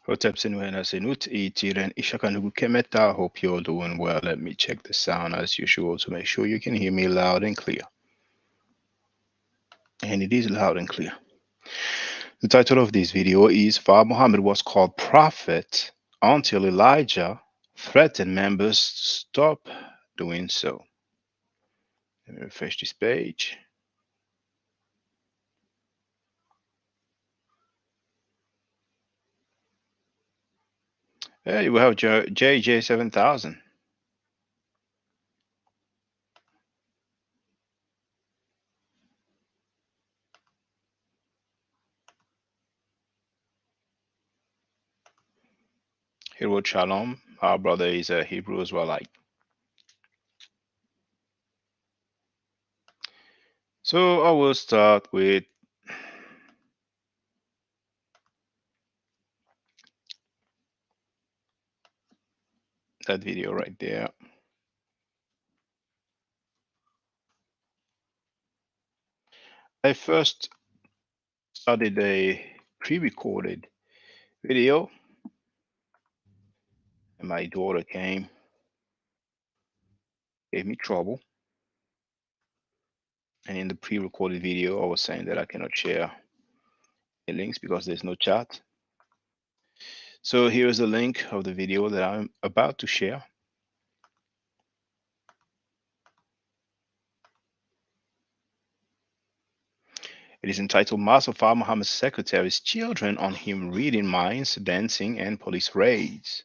Hotep Sinuena Sinut Itiren Ishakanugu Kemeta. Hope you're doing well. Let me check the sound as usual to make sure you can hear me loud and clear. And it is loud and clear. The title of this video is Fa Muhammad was called prophet until Elijah threatened members to stop doing so. Let me refresh this page. There you have JJ7000. He wrote Shalom. Our brother is a Hebrew Israelite. So I will start with that video right there. I first started a pre-recorded video, and my daughter came, gave me trouble. And in the pre-recorded video, I was saying that I cannot share the links because there's no chat. So here's the link of the video that I'm about to share. It is entitled Mustafa Muhammad's Secretary's Children on Him Reading Minds, Dancing, and Police Raids.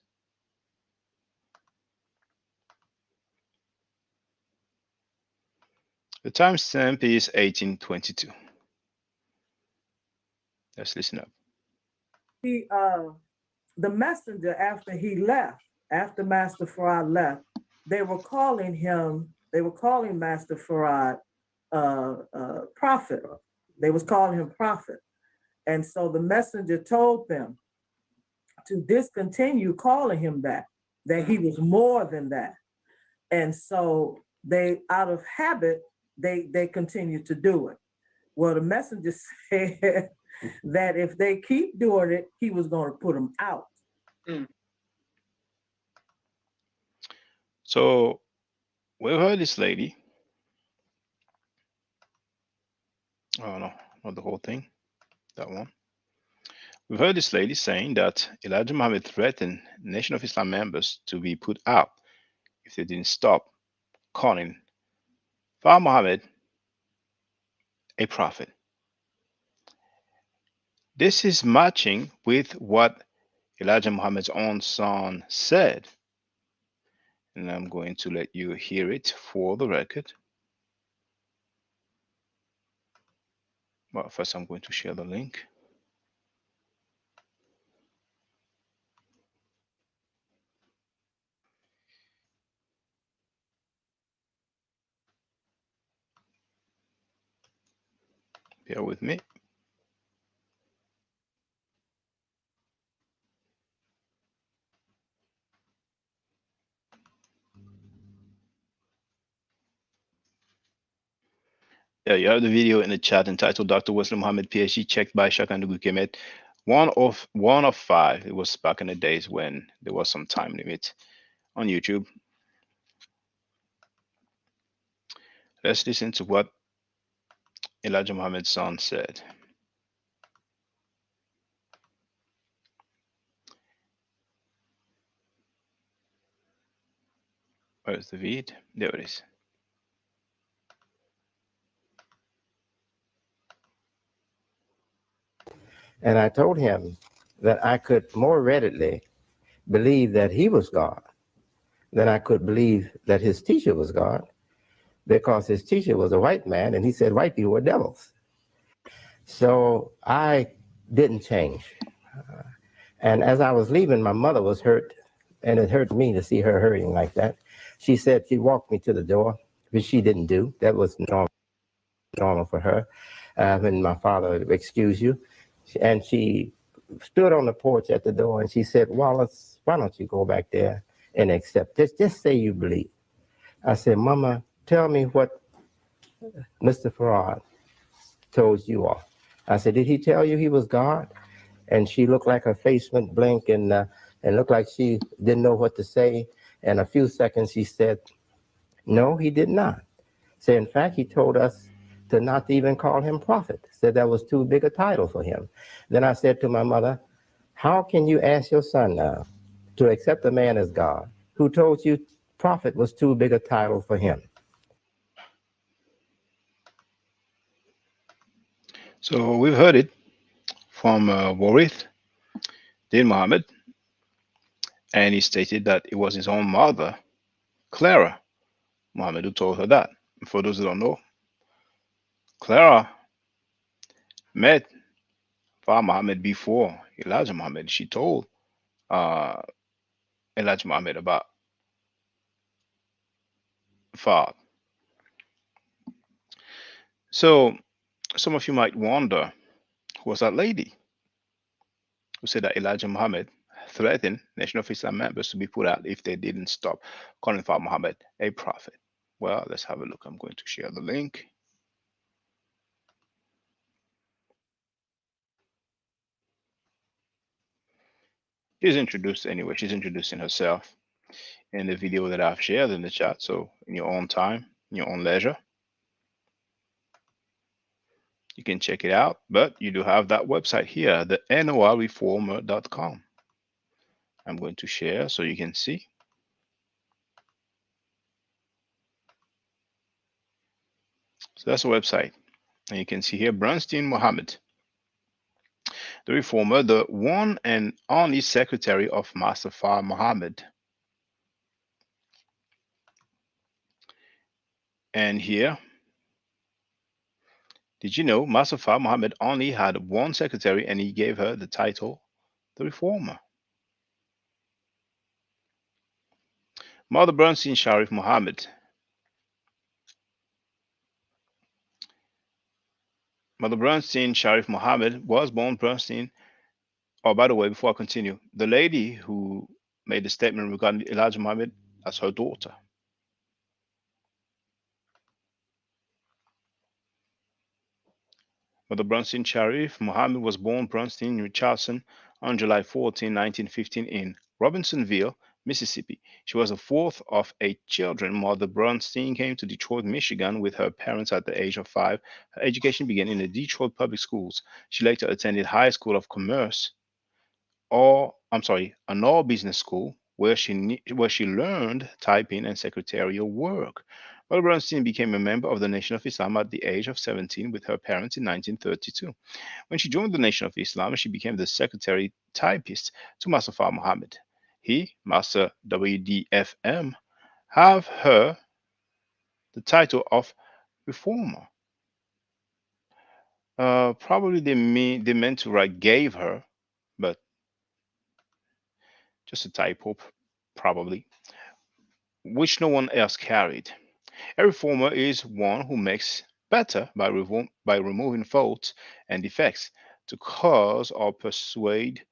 The timestamp is 1822. Let's listen up. The messenger, after he left, after Master Farad left, they were calling Master Farad prophet. They was calling him prophet. And so the messenger told them to discontinue calling him that he was more than that. And so they, out of habit, they continued to do it. Well, the messenger said that if they keep doing it, he was going to put them out. So we heard this lady. Oh no, not the whole thing. That one. We've heard this lady saying that Elijah Muhammad threatened Nation of Islam members to be put out if they didn't stop calling Fa Muhammad a prophet. This is matching with what Elijah Muhammad's own son said. And I'm going to let you hear it for the record. Well, first I'm going to share the link. Bear with me. Yeah, you have the video in the chat entitled Dr. Wesley Muhammad, PhD, checked by Shakandugu Kemet. One of 5. It was back in the days when there was some time limit on YouTube. Let's listen to what Elijah Muhammad's son said. Where's the vid? There it is. And I told him that I could more readily believe that he was God than I could believe that his teacher was God, because his teacher was a white man and he said white people were devils. So I didn't change. And as I was leaving, my mother was hurt, and it hurt me to see her hurting like that. She said she walked me to the door, which she didn't do. That was normal for her. When my father excused you, and she stood on the porch at the door and she said, Wallace, why don't you go back there and accept? Just say you believe. I said, Mama, tell me what Mr. Farad told you all. I said, did he tell you he was God? and she looked like her face went blank, and looked like she didn't know what to say. And a few seconds she said, "No, he did not." Say, in fact, he told us to not even call him prophet. Said that was too big a title for him. Then I said to my mother, "How can you ask your son now to accept a man as God who told you prophet was too big a title for him?" So we've heard it from Warith Din Muhammad, and he stated that it was his own mother, Clara Muhammad, who told her that. For those who don't know, Clara met Fa Muhammad before Elijah Muhammad. She told uh, Elijah Muhammad about Fa. So some of you might wonder, who was that lady who said that Elijah Muhammad threatened Nation of Islam members to be put out if they didn't stop calling Fa Muhammad a prophet? Well, let's have a look. I'm going to share the link. She's introduced anyway. She's introducing herself in the video that I've shared in the chat. So in your own time, in your own leisure, you can check it out. But you do have that website here, the norreformer.com. I'm going to share so you can see. So that's the website. And you can see here Bronstein Muhammad, the reformer, the one and only secretary of Mustafa Muhammad. And here, did you know Mustafa Muhammad only had one secretary and he gave her the title the reformer? Mother Bernstein Sharif Muhammad. Mother Bernstein Sharif Muhammad was born Bernstein. Oh, by the way, before I continue, the lady who made the statement regarding Elijah Muhammad, that's her daughter. Mother Bronstein Sharif Muhammad was born Bronstein Richardson on July 14, 1915 in Robinsonville, Mississippi. She was the fourth of eight children. Mother Bronstein came to Detroit, Michigan with her parents at the age of 5. Her education began in the Detroit public schools. She later attended High School of Commerce, or I'm sorry, an all business school where she learned typing and secretarial work. Mother Bronstein became a member of the Nation of Islam at the age of 17 with her parents in 1932. When she joined the Nation of Islam, she became the secretary typist to Mustafa Muhammad. He, Master WDFM, have her the title of reformer. Probably they meant to write gave her, but just a typo, probably, which no one else carried. A reformer is one who makes better by removing faults and defects to cause or persuade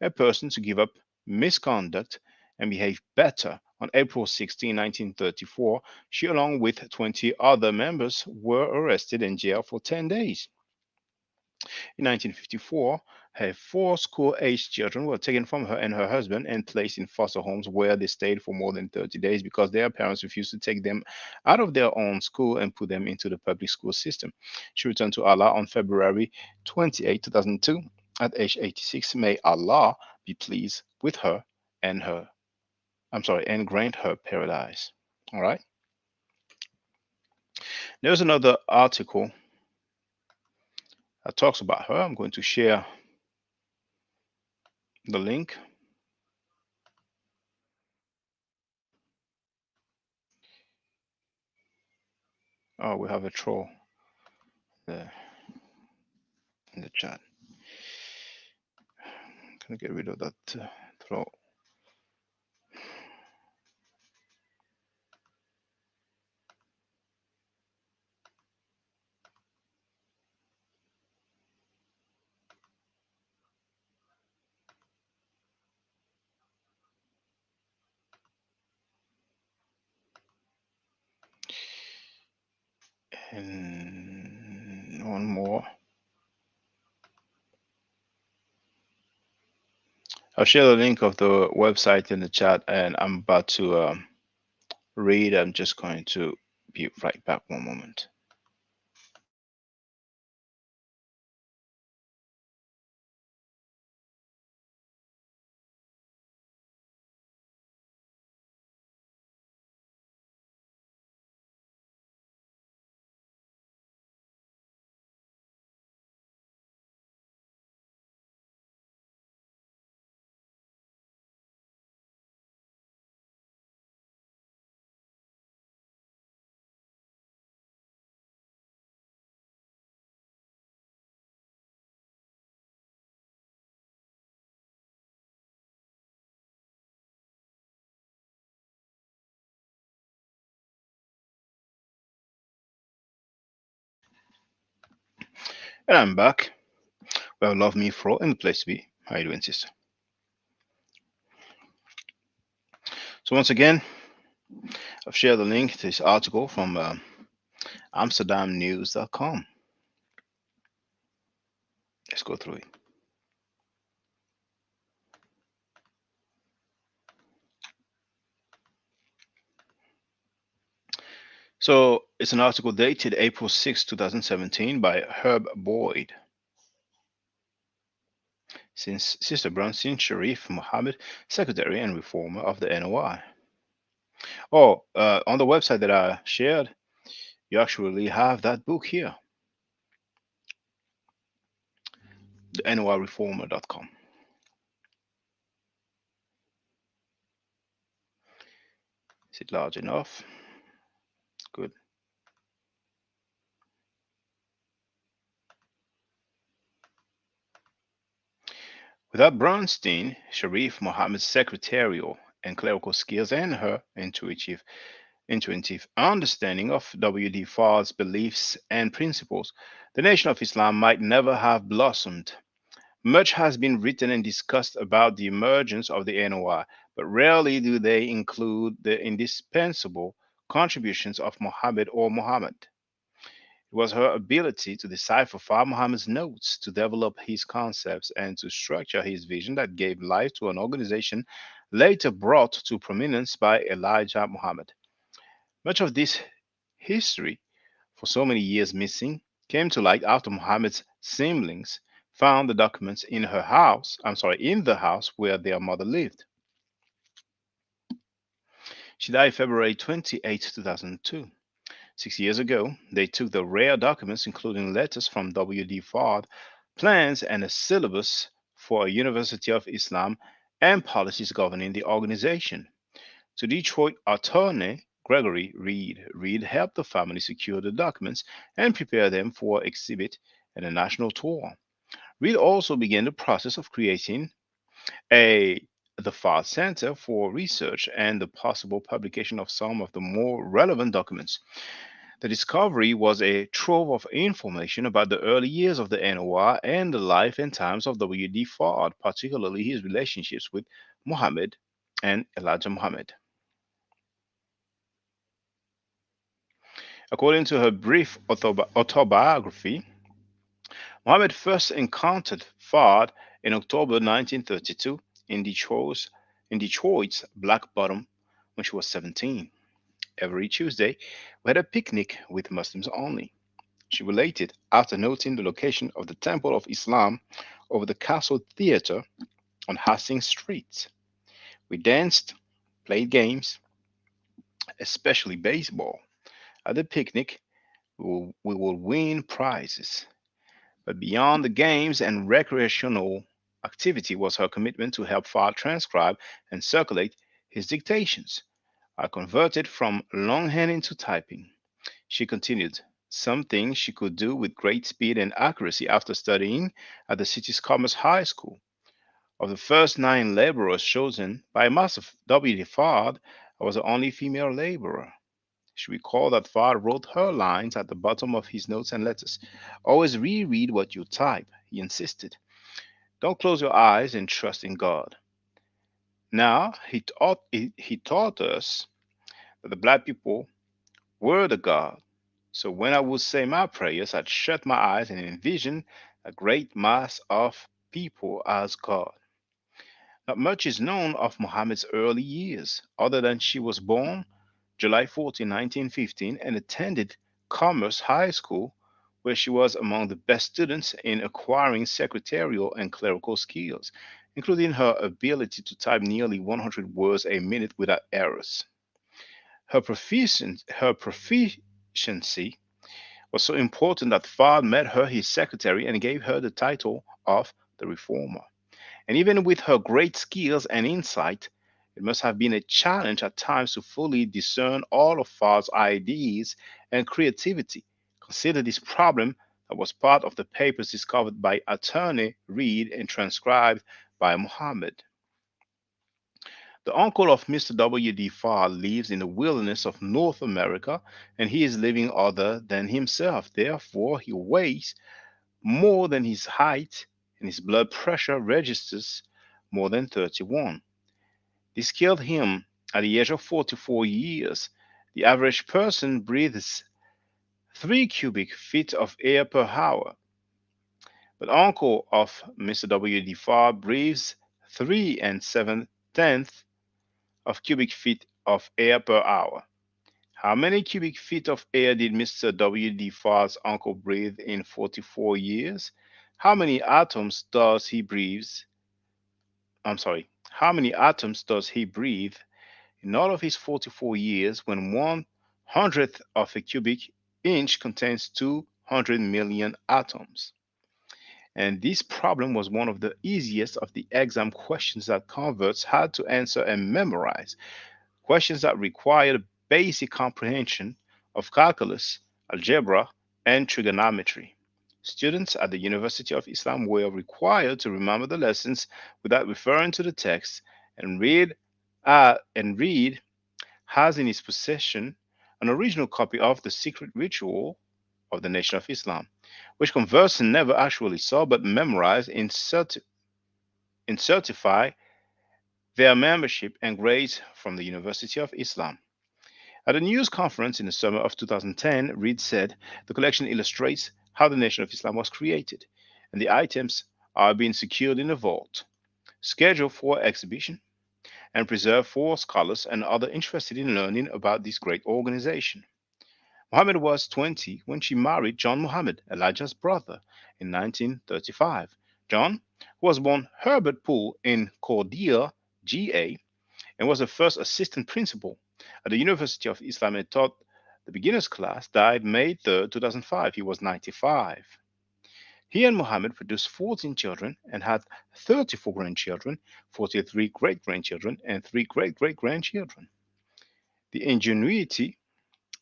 a person to give up misconduct and behave better. On April 16, 1934, she, along with 20 other members, were arrested and jailed for 10 days. In 1954, her four school-aged children were taken from her and her husband and placed in foster homes where they stayed for more than 30 days because their parents refused to take them out of their own school and put them into the public school system. She returned to Allah on February 28, 2002 at age 86. May Allah be pleased with her and and grant her paradise. All right. There's another article that talks about her. I'm going to share the link. Oh, we have a troll there in the chat. Can I get rid of that troll? And one more. I'll share the link of the website in the chat, and I'm about to read. I'm just going to be right back one moment. And I'm back. Well, love me for in the place to be. How you doing, sister? So once again, I've shared the link to this article from AmsterdamNews.com. Let's go through it. So it's an article dated April 6, 2017 by Herb Boyd. Since Sister Bronstein Sharif Mohammed, Secretary and Reformer of the NOI. Oh, on the website that I shared, you actually have that book here, the NOIReformer.com. Is it large enough? Good. Without Bronstein, Sharif Mohammed's secretarial and clerical skills and her intuitive understanding of W.D. Fard's beliefs and principles, the Nation of Islam might never have blossomed. Much has been written and discussed about the emergence of the NOI, but rarely do they include the indispensable contributions of Muhammad or Muhammad. It was her ability to decipher Far Muhammad's notes, to develop his concepts, and to structure his vision that gave life to an organization later brought to prominence by Elijah Muhammad. Much of this history, for so many years missing, came to light after Muhammad's siblings found the documents in her house, in the house where their mother lived. She died February 28, 2002. 6 years ago, they took the rare documents, including letters from W.D. Fard, plans, and a syllabus for a University of Islam and policies governing the organization, to Detroit attorney Gregory Reed. Reed helped the family secure the documents and prepare them for exhibit and a national tour. Reed also began the process of creating a the Fard Center for Research and the possible publication of some of the more relevant documents. The discovery was a trove of information about the early years of the NOI and the life and times of W.D. Fard, particularly his relationships with Muhammad and Elijah Muhammad. According to her brief autobiography, Muhammad first encountered Fard in October 1932 in Detroit's Black Bottom when she was 17. Every Tuesday, we had a picnic with Muslims only. She related after noting the location of the Temple of Islam over the Castle Theater on Hastings Street. We danced, played games, especially baseball. At the picnic, we will win prizes. But beyond the games and recreational activity was her commitment to help Fard transcribe and circulate his dictations. I converted from longhand into typing. She continued, something she could do with great speed and accuracy after studying at the city's Commerce High School. Of the first 9 laborers chosen by Master W. D. Fard, I was the only female laborer. She recalled that Fard wrote her lines at the bottom of his notes and letters. Always reread what you type, he insisted. Don't close your eyes and trust in God. Now, he taught us that the black people were the God. So when I would say my prayers, I'd shut my eyes and envision a great mass of people as God. Not much is known of Muhammad's early years, other than she was born July 14, 1915, and attended Commerce High School, where she was among the best students in acquiring secretarial and clerical skills, including her ability to type nearly 100 words a minute without errors. Her proficiency was so important that Fard made her his secretary and gave her the title of the Reformer. And even with her great skills and insight, it must have been a challenge at times to fully discern all of Fard's ideas and creativity. Consider this problem that was part of the papers discovered by Attorney Reed and transcribed by Muhammad. The uncle of Mr. W. D. Farr lives in the wilderness of North America, and he is living other than himself. Therefore, he weighs more than his height, and his blood pressure registers more than 31. This killed him at the age of 44 years. The average person breathes 3 cubic feet of air per hour, but uncle of Mr. W. D. Farr breathes 3 and 7 tenths of cubic feet of air per hour. How many cubic feet of air did Mr. W. D. Farr's uncle breathe in 44 years? How many atoms does he breathe? I'm sorry. How many atoms does he breathe in all of his 44 years when 1/100th of a cubic inch contains 200 million atoms? And this problem was one of the easiest of the exam questions that converts had to answer and memorize. Questions that required basic comprehension of calculus, algebra, and trigonometry. Students at the University of Islam were required to remember the lessons without referring to the text and read has in his possession an original copy of the secret ritual of the Nation of Islam, which conversant never actually saw but memorized in certify their membership and grades from the University of Islam. At a news conference in the summer of 2010, Reed said the collection illustrates how the Nation of Islam was created, and the items are being secured in a vault, scheduled for exhibition, and preserved for scholars and others interested in learning about this great organization. Muhammad was 20 when she married John Muhammad, Elijah's brother, in 1935. John, who was born Herbert Poole in Cordelia, GA, and was the first assistant principal at the University of Islam and taught the beginners class, died May 3rd, 2005. He was 95. He and Muhammad produced 14 children and had 34 grandchildren, 43 great grandchildren, and 3 great great grandchildren. The ingenuity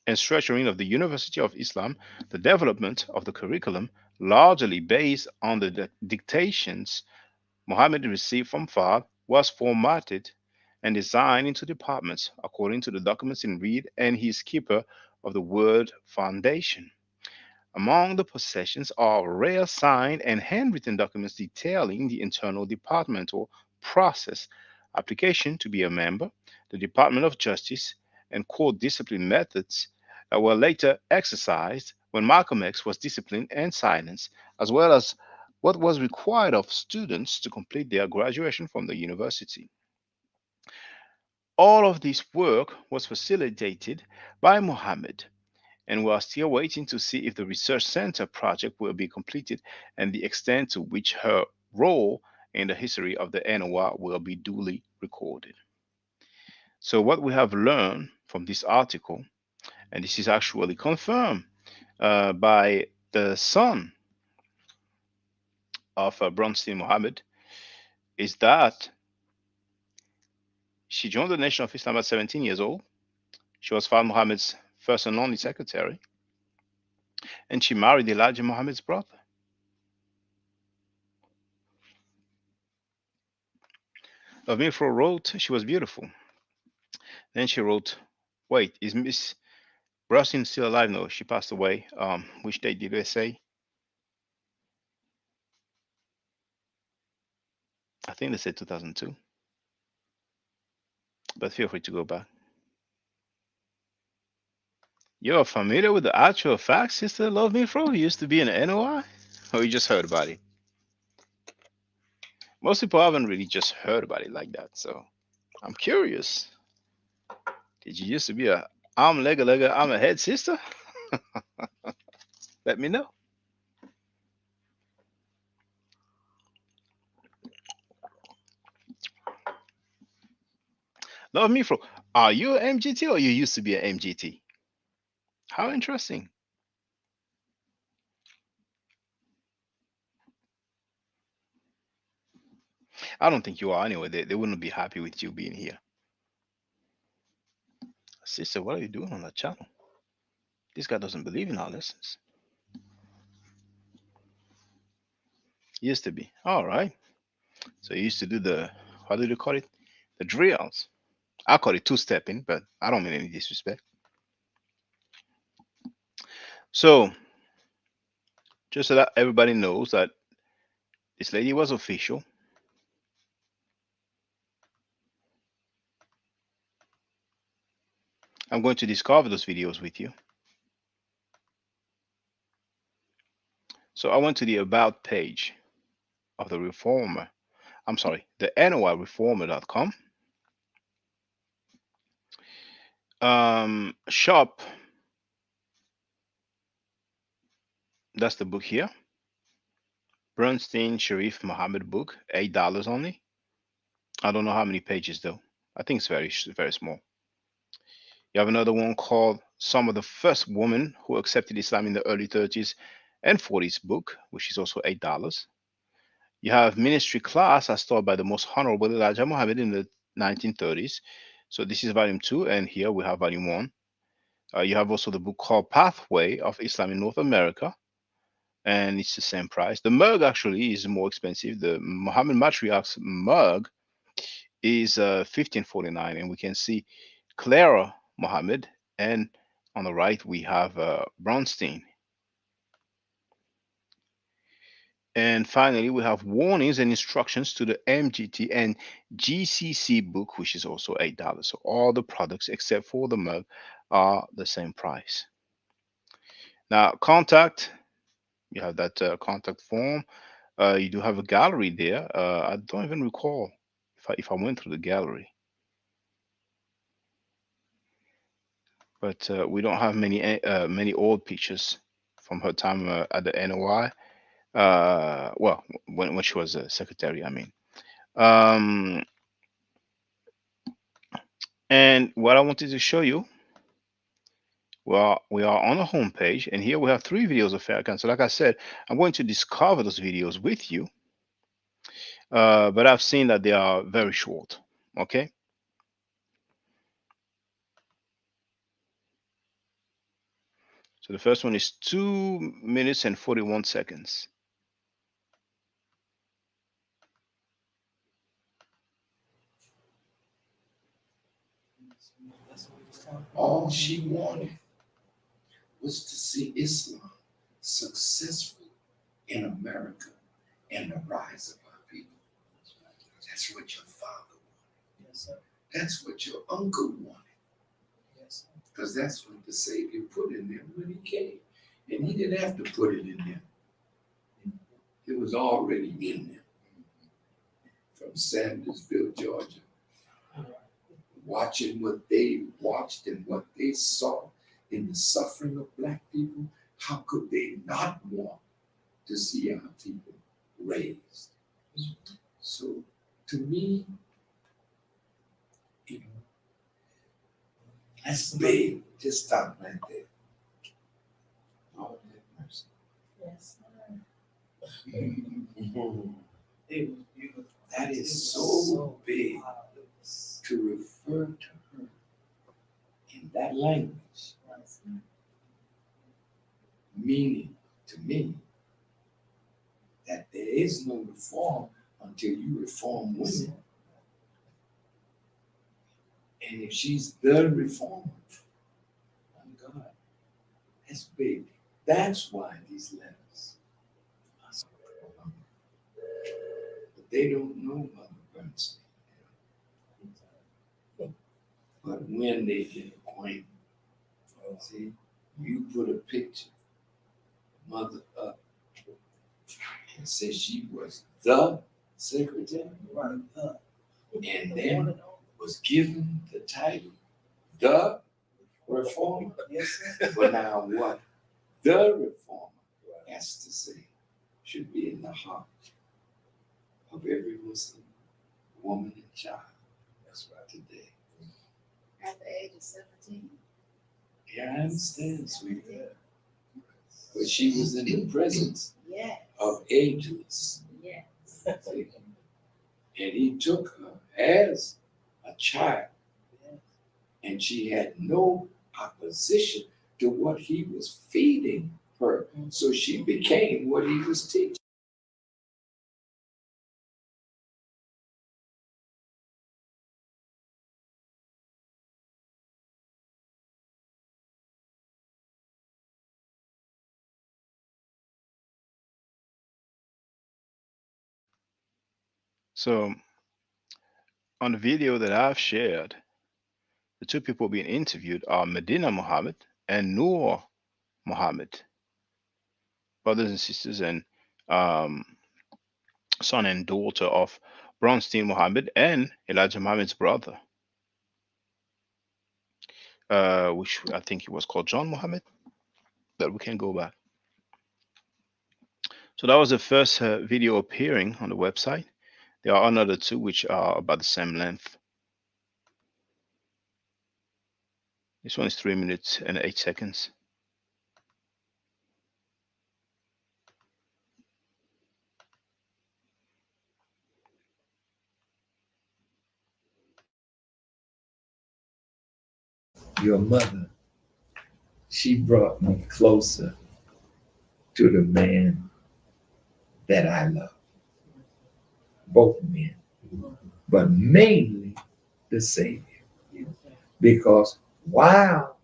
and structuring of the University of Islam, the development of the curriculum, largely based on the dictations Muhammad received from Fard, was formatted and designed into departments according to the documents in Reed and his keeper of the Word Foundation. Among the possessions are rare signed and handwritten documents detailing the internal departmental process, application to be a member, the Department of Justice, and court discipline methods that were later exercised when Malcolm X was disciplined and silenced, as well as what was required of students to complete their graduation from the university. All of this work was facilitated by Mohammed, and we are still waiting to see if the research center project will be completed and the extent to which her role in the history of the NOR will be duly recorded. So, what we have learned from this article, and this is actually confirmed by the son of Bronstein Mohammed, is that she joined the Nation of Islam at 17 years old. She was Fard Muhammad's first and only secretary, and she married Elijah Muhammad's brother. Mifro wrote she was beautiful. Then she wrote, "Wait, is Miss Bronstein still alive?" No, she passed away. Which date did they say? I think they said 2002, but feel free to go back. You're familiar with the actual facts, Sister Love Mifro? You used to be in the NOI? Or you just heard about it? Most people haven't really just heard about it like that. So I'm curious. Did you used to be a arm, leg, a leg, arm, a head sister? Let me know. Love me for. Are you an MGT or you used to be an MGT? How interesting. I don't think you are anyway. They wouldn't be happy with you being here. Sister, what are you doing on that channel? This guy doesn't believe in our lessons. Used to be. All right. So you used to do the, how do you call it? The drills. I call it two-stepping, but I don't mean any disrespect. So just so that everybody knows that this lady was official, I'm going to discover those videos with you. So I went to the about page of the reformer. I'm sorry, the NOIreformer.com. Shop, that's the book here. Bronstein Sharif Muhammad book, $8 only. I don't know how many pages though. I think it's very small. You have another one called Some of the First Women Who Accepted Islam in the Early 30s and 40s book, which is also $8. You have Ministry Class as taught by the Most Honorable Elijah Muhammad in the 1930s. So this is volume 2, and here we have volume 1. You have also the book called Pathway of Islam in North America, and it's the same price. The mug actually is more expensive. The Muhammad Matriarch's mug is 1549, and we can see Clara Muhammad, and on the right we have Bronstein. And finally, we have warnings and instructions to the MGT and GCC book, which is also $8. So all the products except for the mug are the same price. Now, contact, you have that contact form. You do have a gallery there. I don't even recall if I went through the gallery, but we don't have many old pictures from her time at the NOI. Well, when she was a secretary, I mean. Um, and what I wanted to show you, well, we are on the home page, and here we have 3 videos of Farrakhan. So, like I said, I'm going to discover those videos with you, but I've seen that they are very short. Okay, so the first one is 2 minutes and 41 seconds. All she wanted was to see Islam successful in America and the rise of our people. That's what your father wanted. Yes, sir. That's what your uncle wanted. Yes, sir. Because that's what the Savior put in them when he came. And he didn't have to put it in them. It was already in them. From Sandersville, Georgia. Watching what they watched and what they saw in the suffering of black people, how could they not want to see our people raised? So to me, you know, that's big. Just stop right there. Lord have mercy. Yes, that is so big to refer to her in that language, meaning to me that there is no reform until you reform women. And if she's the reformer, my God, that's big. That's why these letters are so important. But they don't know Mother Bernstein. But when they get acquainted, see, you put a picture of Mother up and say she was the secretary, and then was given the title the reformer. Yes, sir. But now what the reformer has to say should be in the heart of every Muslim woman and child. That's right today. At the age of 17. Yeah, I understand, sweetie. But she was in the presence Yes. of ageless. Yes. And he took her as a child, and she had no opposition to what he was feeding her. So she became what he was teaching. So on the video that I've shared, the two people being interviewed are Medina Muhammad and Noor Muhammad, brothers and sisters, and um, son and daughter of Bronstein Muhammad and Elijah Muhammad's brother, which I think he was called John Muhammad. But we can go back. So that was the first video appearing on the website. There are another two which are about the same length. This one is 3 minutes and 8 seconds. Your mother, she brought me closer to the man that I love. Both men, but mainly the Savior. Because while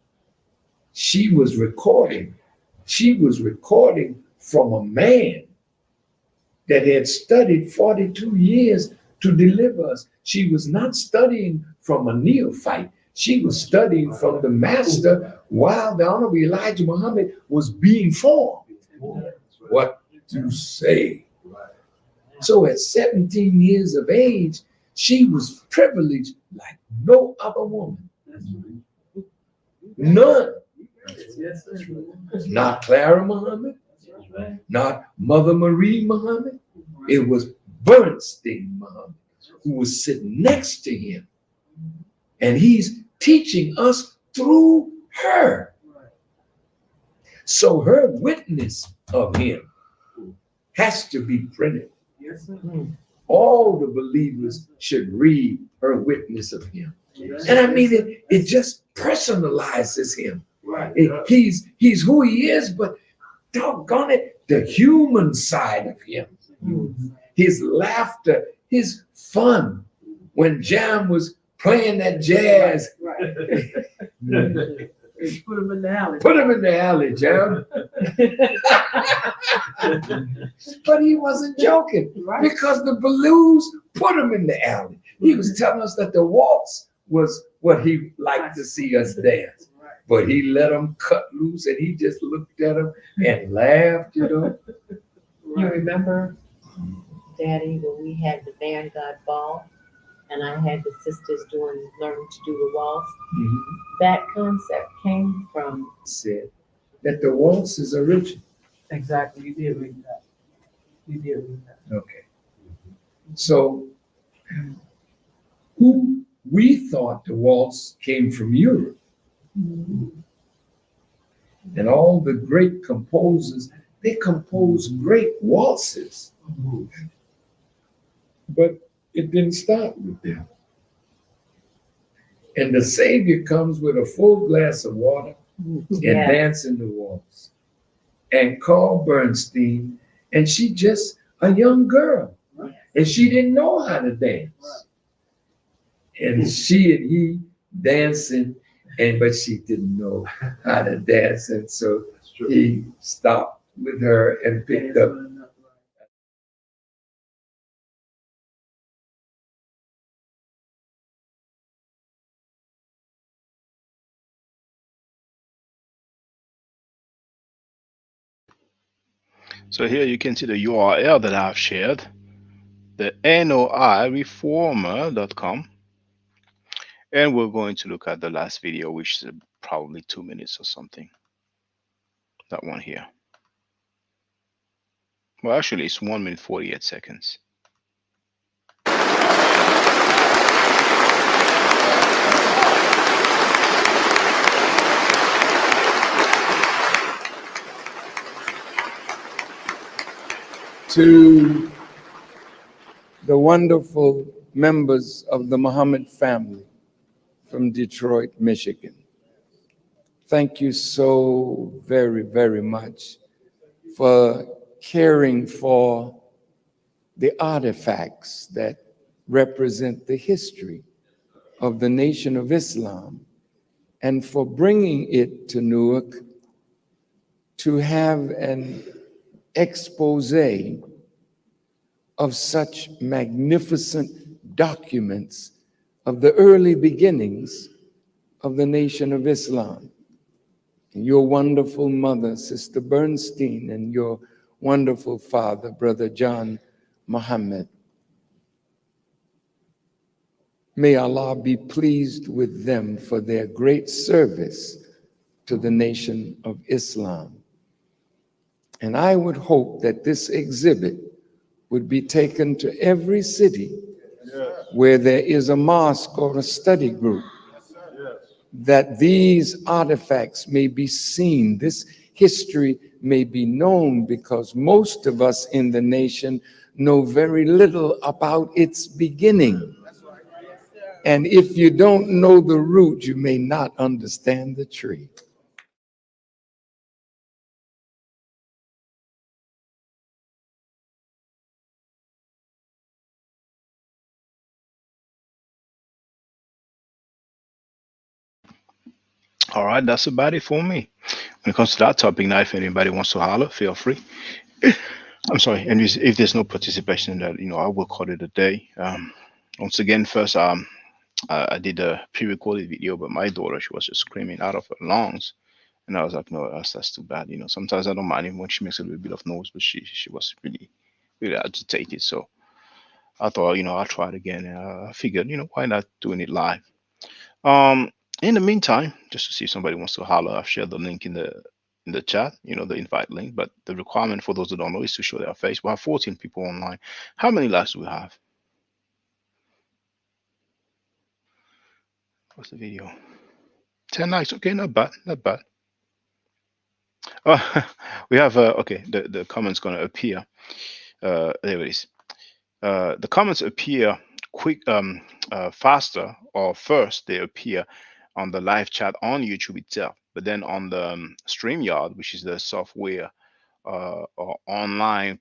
she was recording from a man that had studied 42 years to deliver us. She was not studying from a neophyte. She was studying from the master while the Honorable Elijah Muhammad was being formed. What to say? So at 17 years of age, she was privileged like no other woman. None. Not Clara Muhammad, not Mother Marie Muhammad. It was Bernstein Muhammad who was sitting next to him. And he's teaching us through her. So her witness of him has to be printed. All the believers should read her witness of him. And I mean, it just personalizes him. He's who he is, but doggone it, the human side of him. His laughter, his fun. When Jam was playing that jazz. Put him in the alley. Put him in the alley, Jam. But he wasn't joking because the blues put him in the alley. He was telling us that the waltz was what he liked to see us dance. But he let them cut loose and he just looked at them and laughed, you know. You remember, Daddy, when we had the Vanguard ball and I had the sisters learning to do the waltz? That concept came from Said that the waltz is original. Exactly, you did read that. You did read that. Okay. So who we thought the waltz came from Europe. And all the great composers, they composed great waltzes. But it didn't start with them. And the Savior comes with a full glass of water and dancing the waltz. And called Bernstein, and she just a young girl. And she didn't know how to dance. And she and he dancing, but she didn't know how to dance. And so he stopped with her and picked up. So here you can see the URL that I've shared. the noireformer.com, and we're going to look at the last video, which is probably 2 minutes or something. That one here. Well, actually, it's 1 minute 48 seconds. To the wonderful members of the Muhammad family from Detroit, Michigan, thank you so very, very much for caring for the artifacts that represent the history of the Nation of Islam and for bringing it to Newark to have an expose of such magnificent documents of the early beginnings of the Nation of Islam. And your wonderful mother, Sister Bernstein, and your wonderful father, Brother John Muhammad. May Allah be pleased with them for their great service to the Nation of Islam. And I would hope that this exhibit would be taken to every city where there is a mosque or a study group, that these artifacts may be seen, this history may be known, because most of us in the nation know very little about its beginning. And if you don't know the root, you may not understand the tree. All right, that's about it for me. When it comes to that topic now, if anybody wants to holler, feel free. I'm sorry, and if there's no participation in that, I will call it a day. Once again, first, I did a pre-recorded video, but my daughter, she was just screaming out of her lungs, and I was like, no, that's too bad. Sometimes I don't mind even when she makes a little bit of noise, but she was really really agitated. So I thought, I'll try it again. And I figured, why not doing it live? Um, in the meantime, just to see if somebody wants to holler, I've shared the link in the chat, the invite link. But the requirement for those who don't know is to show their face. We have 14 people online. How many likes do we have? What's the video? 10 likes. Okay, not bad, not bad. Oh, we have okay. The comments gonna appear. There it is. The comments appear quick, faster, or first they appear on the live chat on YouTube itself, but then on the StreamYard, which is the software or online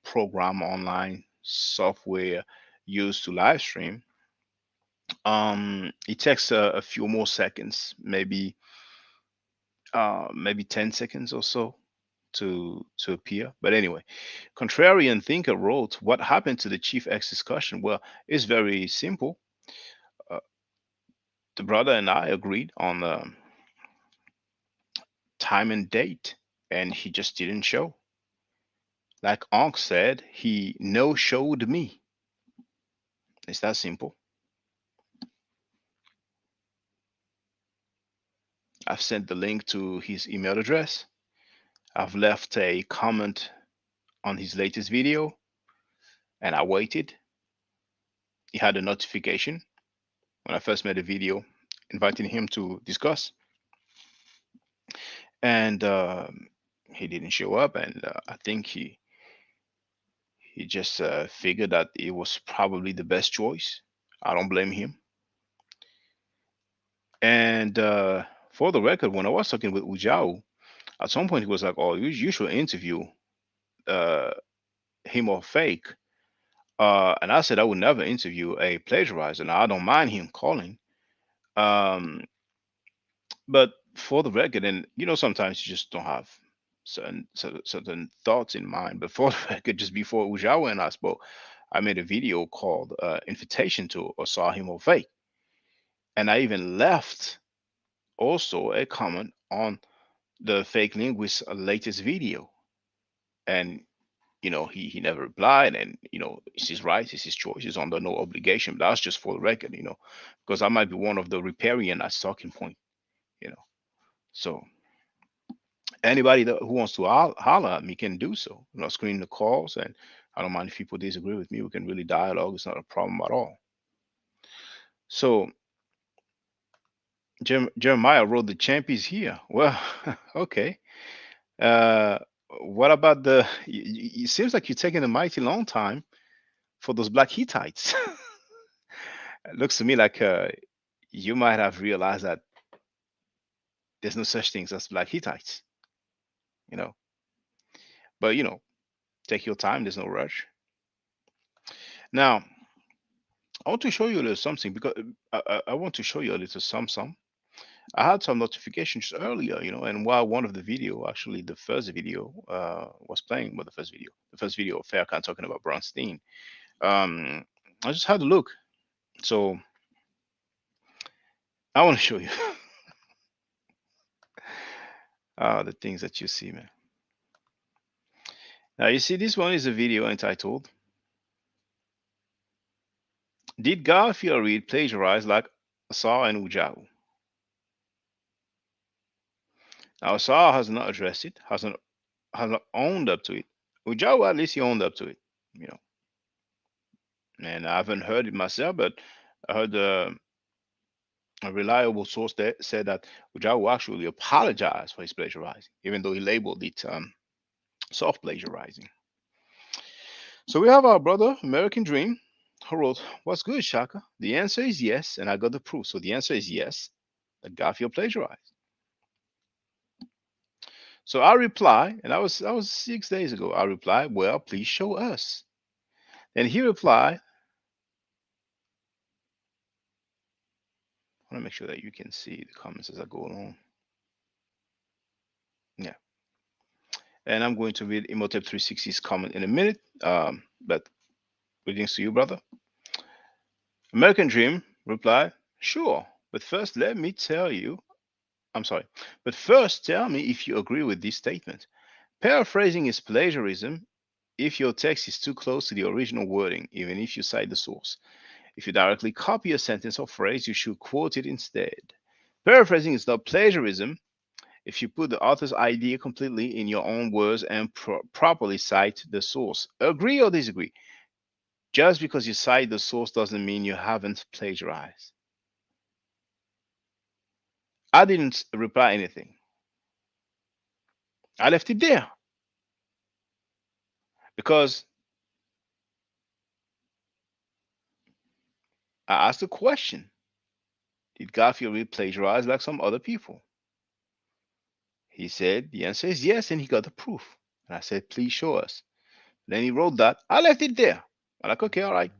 software used to live stream, it takes a few more seconds, maybe 10 seconds or so to appear. But anyway, Contrarian Thinker wrote, "What happened to the Chief X discussion?" Well, it's very simple. Uh, the brother and I agreed on time and date, and he just didn't show. Like Onk said, he no showed me. It's that simple. I've sent the link to his email address. I've left a comment on his latest video, and I waited. He had a notification when I first made a video inviting him to discuss, and he didn't show up. And I think he just figured that it was probably the best choice. I don't blame him. And for the record, when I was talking with Ujao, at some point he was like, "Oh, you should interview uh, him or fake." And I said I would never interview a plagiarizer. Now I don't mind him calling, um, but for the record, and sometimes you just don't have certain thoughts in mind. But for the record, just before Ujao and I spoke, I made a video called "Invitation to Osahim or Fake," and I even left also a comment on the fake linguist's latest video, and he never replied, and it's his right, it's his choice, he's under no obligation. That's just for the record, because I might be one of the riparian as talking point, you know. So anybody who wants to holler at me can do so. Screen the calls, and I don't mind if people disagree with me. We can really dialogue. It's not a problem at all. So Jeremiah wrote the champ is here. Well, okay. Uh, what about the? It seems like you're taking a mighty long time for those black Hittites. It looks to me like you might have realized that there's no such things as black Hittites, you know. But take your time. There's no rush. Now, I want to show you a little something because I want to show you a little some. I had some notifications earlier, and while one of the video, actually the first video, was playing, well, the first video of Faircon talking about Bronstein, um, I just had a look. So I want to show you the things that you see, man. Now you see, this one is a video entitled "Did Garfield Reed plagiarize like Asar and Ujau?" Now Asar has not addressed it, hasn't owned up to it. Ujau, at least he owned up to it, you know. And I haven't heard it myself, but I heard a reliable source that said that Ujau actually apologized for his plagiarizing, even though he labeled it soft plagiarizing. So we have our brother American Dream who wrote, "What's good, Shaka? The answer is yes, and I got the proof." So the answer is yes, that Garfield plagiarized. So I reply, and that was 6 days ago. I replied, "Well, please show us." And he replied, I want to make sure that you can see the comments as I go along. Yeah. And I'm going to read Imhotep 360's comment in a minute. But greetings to you, brother. American Dream replied, "Sure, but first let me tell you, I'm sorry, but first tell me if you agree with this statement. Paraphrasing is plagiarism if your text is too close to the original wording, even if you cite the source. If you directly copy a sentence or phrase, you should quote it instead. Paraphrasing is not plagiarism if you put the author's idea completely in your own words and properly cite the source. Agree or disagree? Just because you cite the source doesn't mean you haven't plagiarized." I didn't reply anything. I left it there because I asked a question. Did Garfield really plagiarize like some other people? He said the answer is yes, and he got the proof. And I said, "Please show us." Then he wrote that. I left it there. I'm like, okay, all right.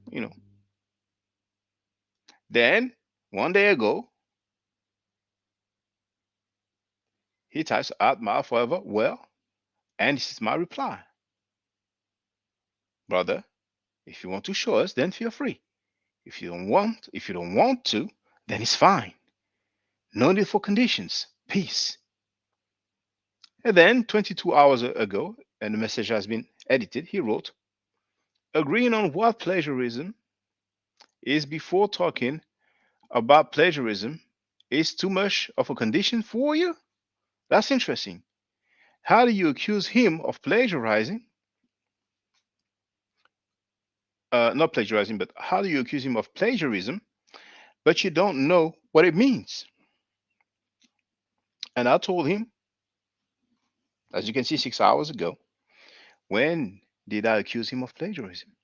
Then one day ago, he types out my forever. Well, and this is my reply. "Brother, if you want to show us, then feel free. If you don't want to, then it's fine. No need for conditions. Peace." And then 22 hours ago, and the message has been edited, he wrote, "Agreeing on what plagiarism is before talking about plagiarism is too much of a condition for you?" That's interesting. How do you accuse him of plagiarizing? Not plagiarizing, but how do you accuse him of plagiarism, but you don't know what it means? And I told him, as you can see, 6 hours ago, when did I accuse him of plagiarism?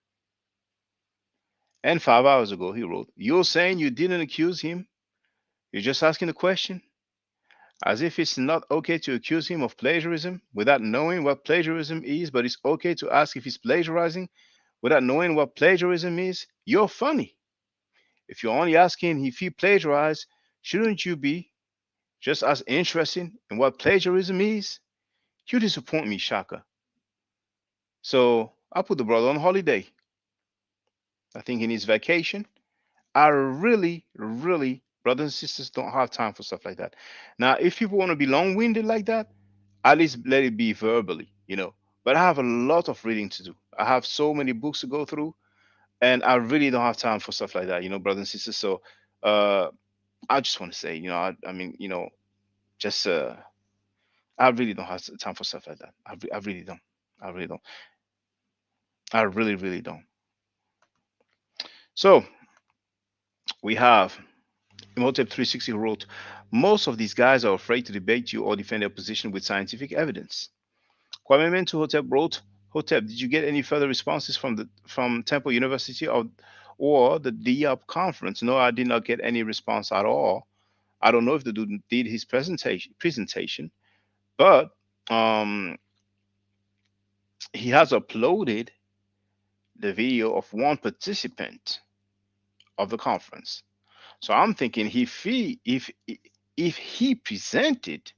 And 5 hours ago, he wrote, "You're saying you didn't accuse him? You're just asking a question?" As if it's not okay to accuse him of plagiarism without knowing what plagiarism is, but it's okay to ask if he's plagiarizing without knowing what plagiarism is. You're funny. If you're only asking if he plagiarized, shouldn't you be just as interested in what plagiarism is? You disappoint me, Shaka. So I put the brother on holiday. I think he needs vacation. I really, really, brothers and sisters, don't have time for stuff like that. Now, if people want to be long winded like that, at least let it be verbally. but I have a lot of reading to do. I have so many books to go through, and I really don't have time for stuff like that, brothers and sisters. So, uh, I just want to say, I mean, just I really don't have time for stuff like that. I really don't. I really don't. I really, really don't. So we have Imhotep 360 wrote, most of these guys are afraid to debate you or defend their position with scientific evidence. Kwame Mentuhotep wrote, Hotep, did you get any further responses from Temple University or the DIOP conference? No, I did not get any response at all. I don't know if the dude did his presentation, but um, he has uploaded the video of one participant of the conference. So I'm thinking if he presented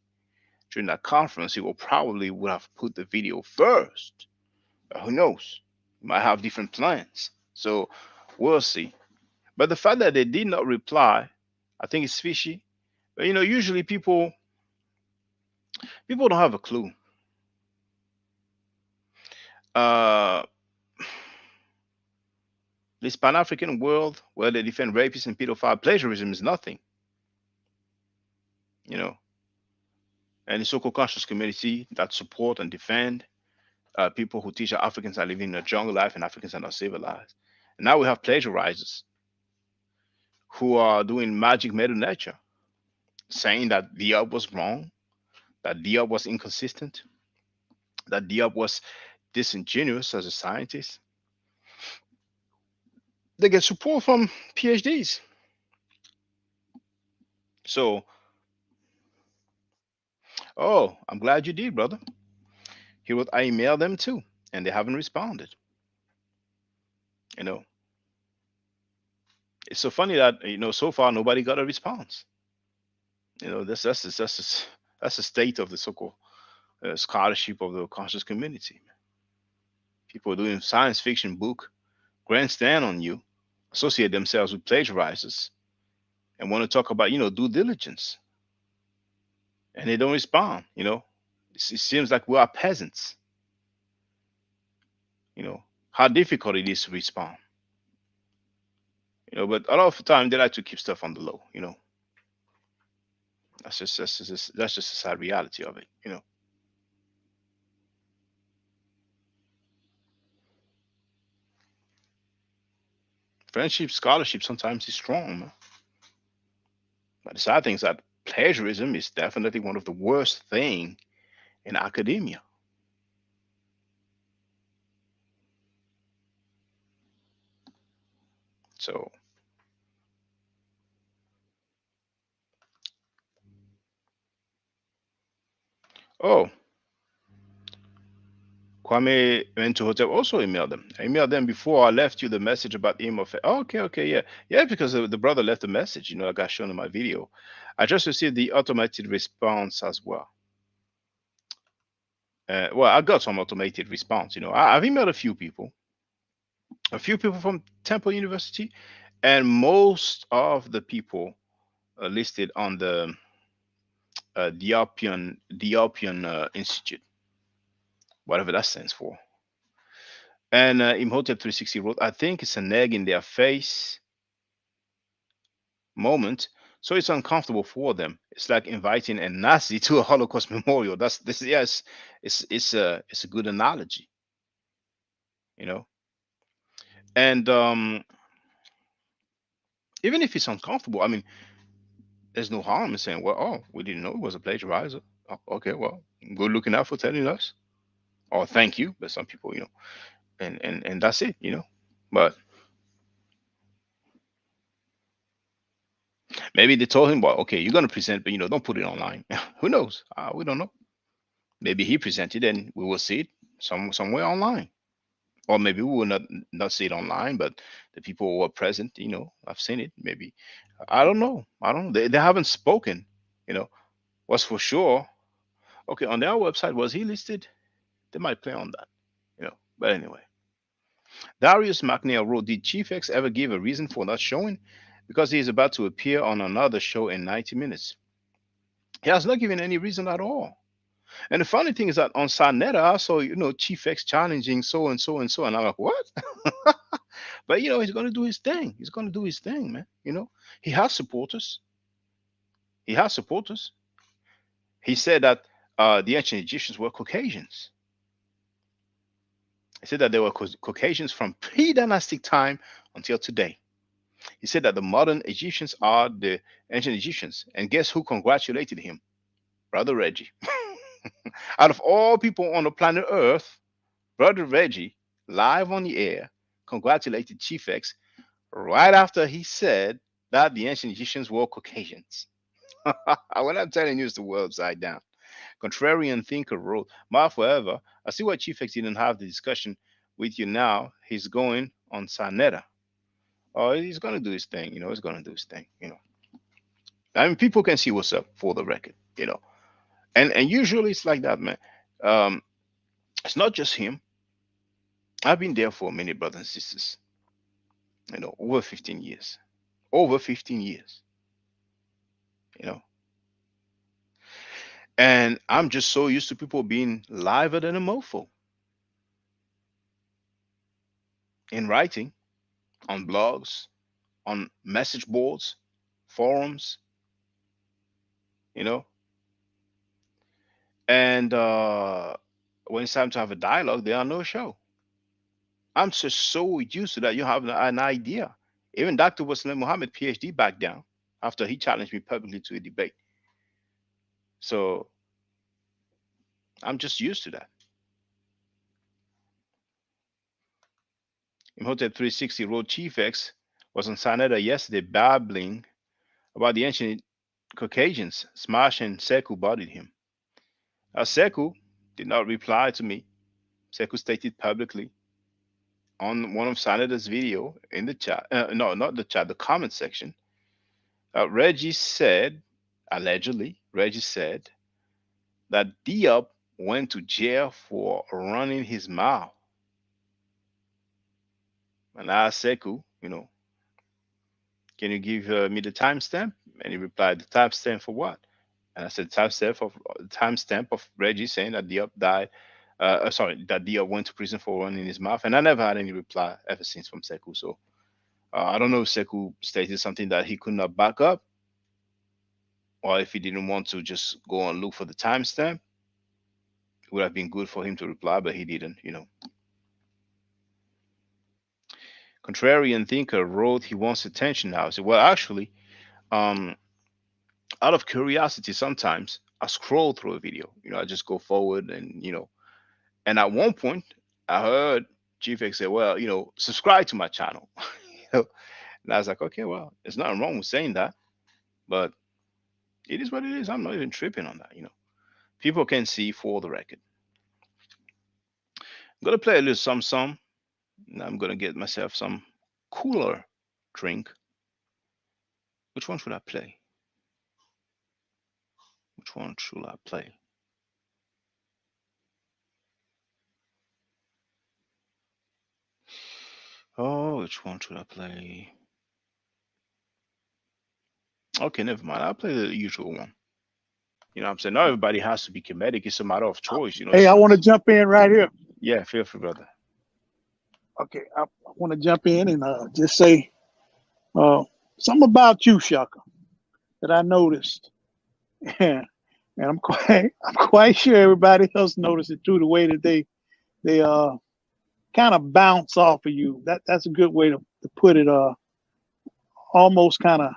during that conference, he will probably would have put the video first. Who knows? He might have different plans. So we'll see. But the fact that they did not reply, I think it's fishy. But usually people don't have a clue. Uh, this Pan African world where they defend rapists and pedophile plagiarism is nothing, you know. And the so-called conscious community that support and defend people who teach that Africans are living a jungle life and Africans are not civilized. And now we have plagiarizers who are doing magic made nature, saying that Diab was wrong, that Diab was inconsistent, that Diab was disingenuous as a scientist. They get support from PhDs. So, oh, I'm glad you did, brother. He wrote, I emailed them too, and they haven't responded. You know, it's so funny that so far nobody got a response. That's the state of the so-called scholarship of the conscious community. People doing science fiction book, grandstand on you, associate themselves with plagiarizers, and want to talk about due diligence, and they don't respond. It seems like we are peasants. How difficult it is to respond. But a lot of the time they like to keep stuff on the low. That's just the sad reality of it. Friendship, scholarship sometimes is strong, man. But the sad thing is that plagiarism is definitely one of the worst thing in academia. So, oh, Kwame went to hotel also emailed them. I emailed them before I left you the message about email. Oh, okay, yeah, yeah, because the brother left a message. I got shown in my video. I just received the automated response as well. Well, I got some automated response. I've emailed a few people from Temple University, and most of the people listed on the Diopian Institute, whatever that stands for. And Imhotep 360 wrote, I think it's an egg in their face moment, so it's uncomfortable for them. It's like inviting a Nazi to a Holocaust memorial. That's this. Yes, it's a good analogy, you know. And even if it's uncomfortable, I mean, there's no harm in saying, well, oh, we didn't know it was a plagiarizer. Oh, okay, well, good looking out for telling us. Or thank you. But some people, and that's it. But maybe they told him, well, okay, you're gonna present, but don't put it online. Who knows? We don't know. Maybe he presented and we will see it somewhere online. Or maybe we will not see it online, but the people who were present, I've seen it. Maybe I don't know. I don't know. They haven't spoken. What's for sure. Okay, on their website was he listed? They might play on that. But anyway, Darius McNeil wrote, "Did Chief X ever give a reason for not showing? Because he is about to appear on another show in 90 minutes. He has not given any reason at all. And the funny thing is that on Sarnetta, I saw, Chief X challenging so and so and so. And I'm like, what? But, he's going to do his thing. He's going to do his thing, man. He has supporters. He has supporters. He said that the ancient Egyptians were Caucasians. He said that they were Caucasians from pre-dynastic time until today. He said that the modern Egyptians are the ancient Egyptians. And guess who congratulated him? Brother Reggie. Out of all people on the planet Earth, Brother Reggie, live on the air, congratulated Chief X right after he said that the ancient Egyptians were Caucasians. What I'm telling you is the world upside down. Contrarian thinker wrote, "Mark forever. I see why Chief X didn't have the discussion with you now. He's going on Sarnetta. Oh, he's going to do his thing. He's going to do his thing. I mean, people can see what's up for the record. And usually it's like that, man. Um, it's not just him. I've been there for many brothers and sisters. Over 15 years. Over 15 years. You know. And I'm just so used to people being liver than a mofo in writing, on blogs, on message boards, forums, you know. And when it's time to have a dialogue, there are no show. I'm just so used to that. You have an idea. Even Dr. Waslam Muhammad, PhD, backed down after he challenged me publicly to a debate. So I'm just used to that. Imhotep 360 wrote Chief X was on Sanada yesterday babbling about the ancient Caucasians. Smash and Sekou bodied him. Sekou did not reply to me. Sekou stated publicly on one of Sanada's video in the chat, no, not the chat, the comment section. Reggie said, allegedly, Reggie said that Diop went to jail for running his mouth. And I asked Sekou, can you give me the timestamp? And he replied, the timestamp for what? And I said, timestamp of Reggie saying that Diop died. That Diop went to prison for running his mouth. And I never had any reply ever since from Sekou. So I don't know if Sekou stated something that he could not back up, or if he didn't want to just go and look for the timestamp. It would have been good for him to reply, but he didn't. Contrarian thinker wrote he wants attention now. I said, well, actually, out of curiosity, sometimes I scroll through a video. I just go forward and at one point I heard Chief X say, well, subscribe to my channel. And I was like, okay, well, there's nothing wrong with saying that, but it is what it is. I'm not even tripping on that. People can see for the record. I'm gonna play a little some. And I'm gonna get myself some cooler drink. Which one should I play? Which one should I play? Oh, which one should I play? Okay, never mind. I'll play the usual one. What I'm saying? Not everybody has to be comedic. It's a matter of choice. Hey, I want to jump in right here. Yeah, feel free, brother. Okay, I want to jump in and just say something about you, Shaka, that I noticed, and I'm quite sure everybody else noticed it too. The way that they kind of bounce off of you. That's a good way to put it. Almost kind of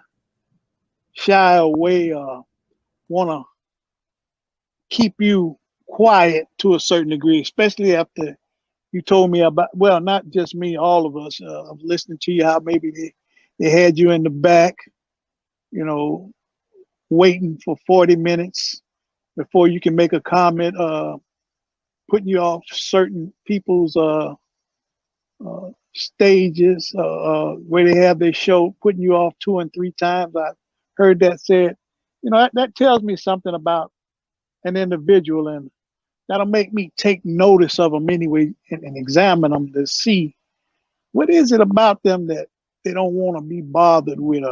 shy away. Want to keep you quiet to a certain degree, especially after you told me about, well, not just me, all of us, of listening to you, how maybe they had you in the back, waiting for 40 minutes before you can make a comment, putting you off certain people's stages where they have their show, putting you off 2 and 3 times. I heard that said. That tells me something about an individual, and that'll make me take notice of them anyway and examine them to see what is it about them that they don't want to be bothered with.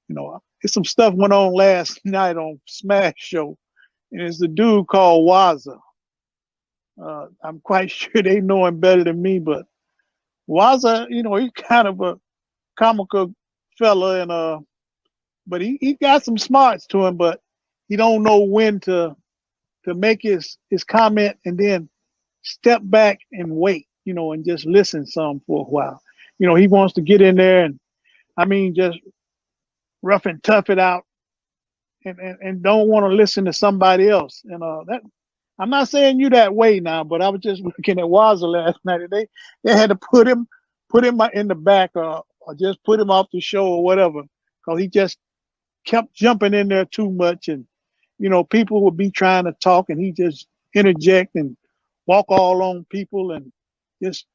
There's some stuff went on last night on Smash Show, and it's the dude called Waza. I'm quite sure they know him better than me, but Waza, he's kind of a comical fella, and but he got some smarts to him, but he don't know when to make his comment and then step back and wait, and just listen some for a while. He wants to get in there and just rough and tough it out and don't want to listen to somebody else. And that I'm not saying you that way now, but I was just looking at Waza last night, and they had to put him in the back or just put him off the show or whatever, because he just kept jumping in there too much, and people would be trying to talk and he just interject and walk all on people and just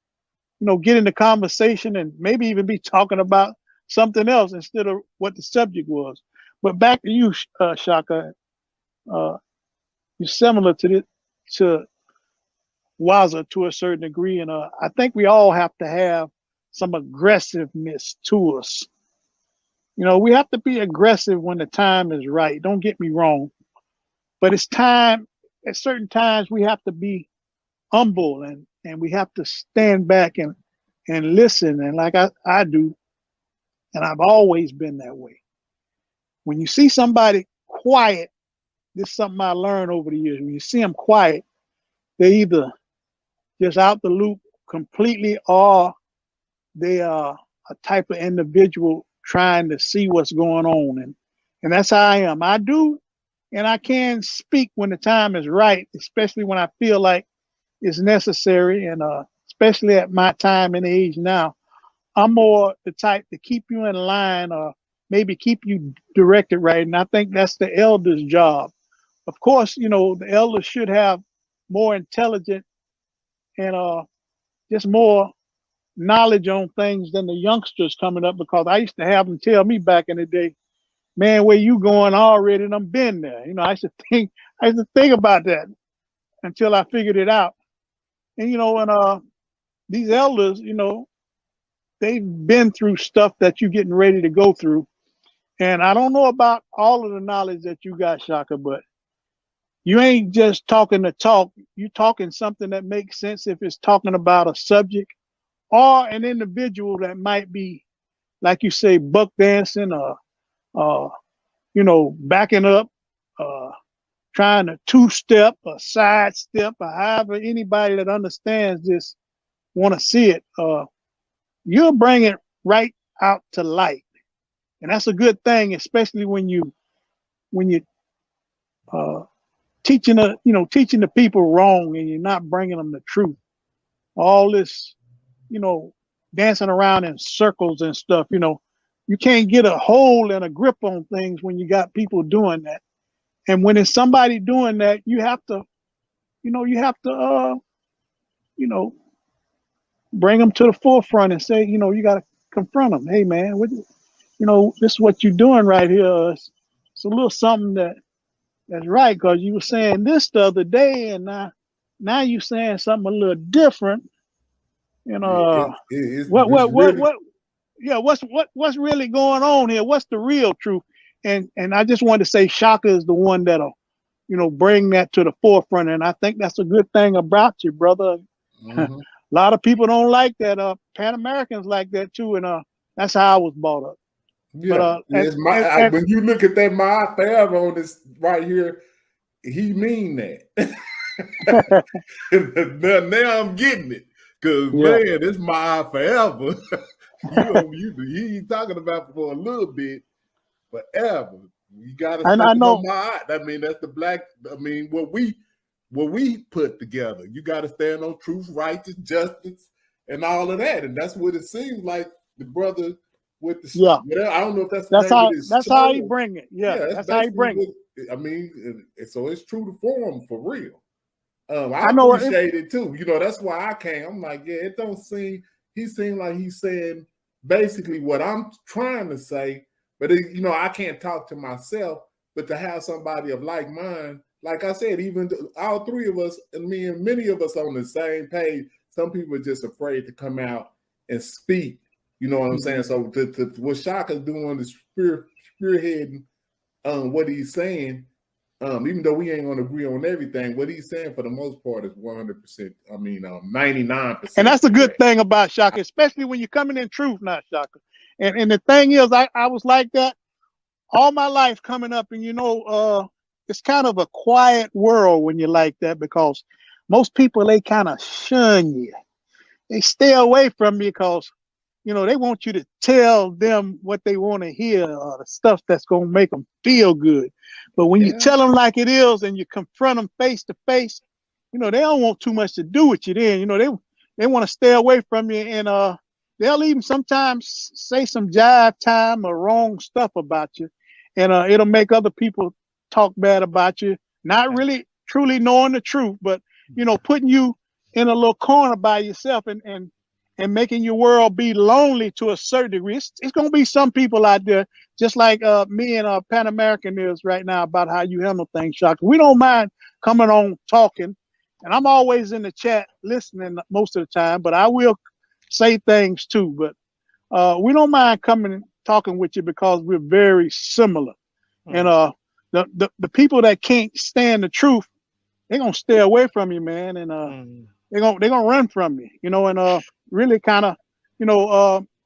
get in the conversation and maybe even be talking about something else instead of what the subject was. But back to you, Shaka. You're similar to Waza to a certain degree, and I think we all have to have some aggressiveness to us. We have to be aggressive when the time is right. Don't get me wrong, but it's time. At certain times, we have to be humble and we have to stand back and listen. And like I do, and I've always been that way. When you see somebody quiet, this is something I learned over the years. When you see them quiet, they're either just out the loop completely, or they are a type of individual trying to see what's going on. And that's how I am. I do, and I can speak when the time is right, especially when I feel like it's necessary. And especially at my time and age now, I'm more the type to keep you in line or maybe keep you directed right. And I think that's the elder's job. Of course, the elders should have more intelligent and just more knowledge on things than the youngsters coming up, because I used to have them tell me back in the day, man, where you going already? And I'm been there. I used to think about that until I figured it out. And these elders, they've been through stuff that you're getting ready to go through. And I don't know about all of the knowledge that you got, Shaka, but you ain't just talking the talk. You talking something that makes sense if it's talking about a subject or an individual that might be, like you say, buck dancing or backing up, trying to two-step or sidestep, or however anybody that understands this want to see it. You'll bring it right out to light, and that's a good thing, especially when you teaching the people wrong and you're not bringing them the truth. All this, dancing around in circles and stuff. You can't get a hold and a grip on things when you got people doing that. And when it's somebody doing that, you have to bring them to the forefront and say, you got to confront them. Hey, man, this is what you're doing right here. It's a little something that's right, because you were saying this the other day, and now you're saying something a little different. What's really going on here? What's the real truth? And I just wanted to say Shaka is the one that'll, bring that to the forefront. And I think that's a good thing about you, brother. Mm-hmm. A lot of people don't like that. Pan Americans like that too. And that's how I was brought up. Yeah. But, when you look at that my forever on this right here, he mean that. now I'm getting it. Because, man, it's my forever. He talking about for a little bit, forever. You got to stay on my. I mean, that's the black. I mean, what we put together. You got to stand on truth, righteous, justice, and all of that. And that's what it seems like the brother with the. I don't know if that's how he bring it. That's how he bring it. I mean, so it's true to form for real. I appreciate it too. That's why I came. I'm like, yeah, it don't seem. He seemed like he's saying basically what I'm trying to say, but I can't talk to myself. But to have somebody of like mind, like I said, even all three of us, and me and many of us on the same page. Some people are just afraid to come out and speak. You know what I'm saying? So what Shaka's doing is spearheading what he's saying. Even though we ain't gonna agree on everything, what he's saying for the most part is 100%. I mean, 99%. And that's the good thing about Shaka, especially when you're coming in truth, not Shaka. And the thing is, I was like that all my life coming up, and it's kind of a quiet world when you're like that, because most people, they kind of shun you. They stay away from you because they want you to tell them what they want to hear, or the stuff that's going to make them feel good. But when you tell them like it is and you confront them face to face, they don't want too much to do with you then. They want to stay away from you, and they'll even sometimes say some jive time or wrong stuff about you, and it'll make other people talk bad about you, not really truly knowing the truth, but putting you in a little corner by yourself, and making your world be lonely to a certain degree. It's going to be some people out there, just like me and Pan American is right now, about how you handle things, Shaka. We don't mind coming on talking, and I'm always in the chat listening most of the time, but I will say things too. But we don't mind coming and talking with you because we're very similar. And the people that can't stand the truth, they're going to stay away from you, man. And they're gonna run from you, and really kind of,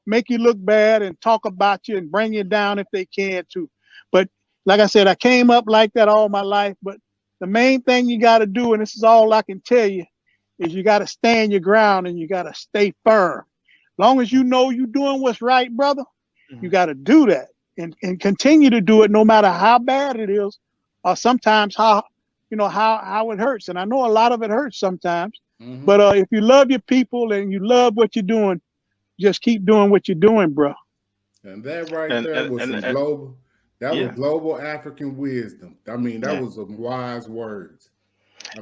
make you look bad and talk about you and bring you down if they can too. But like I said, I came up like that all my life. But the main thing you got to do, and this is all I can tell you, is you got to stand your ground and you got to stay firm. Long as you know you're doing what's right, brother, you got to do that and continue to do it no matter how bad it is, or sometimes how it hurts. And I know a lot of it hurts sometimes. But if you love your people and you love what you're doing, just keep doing what you're doing, bro. And that right there was some global. That was global African wisdom. I mean, that was some wise words.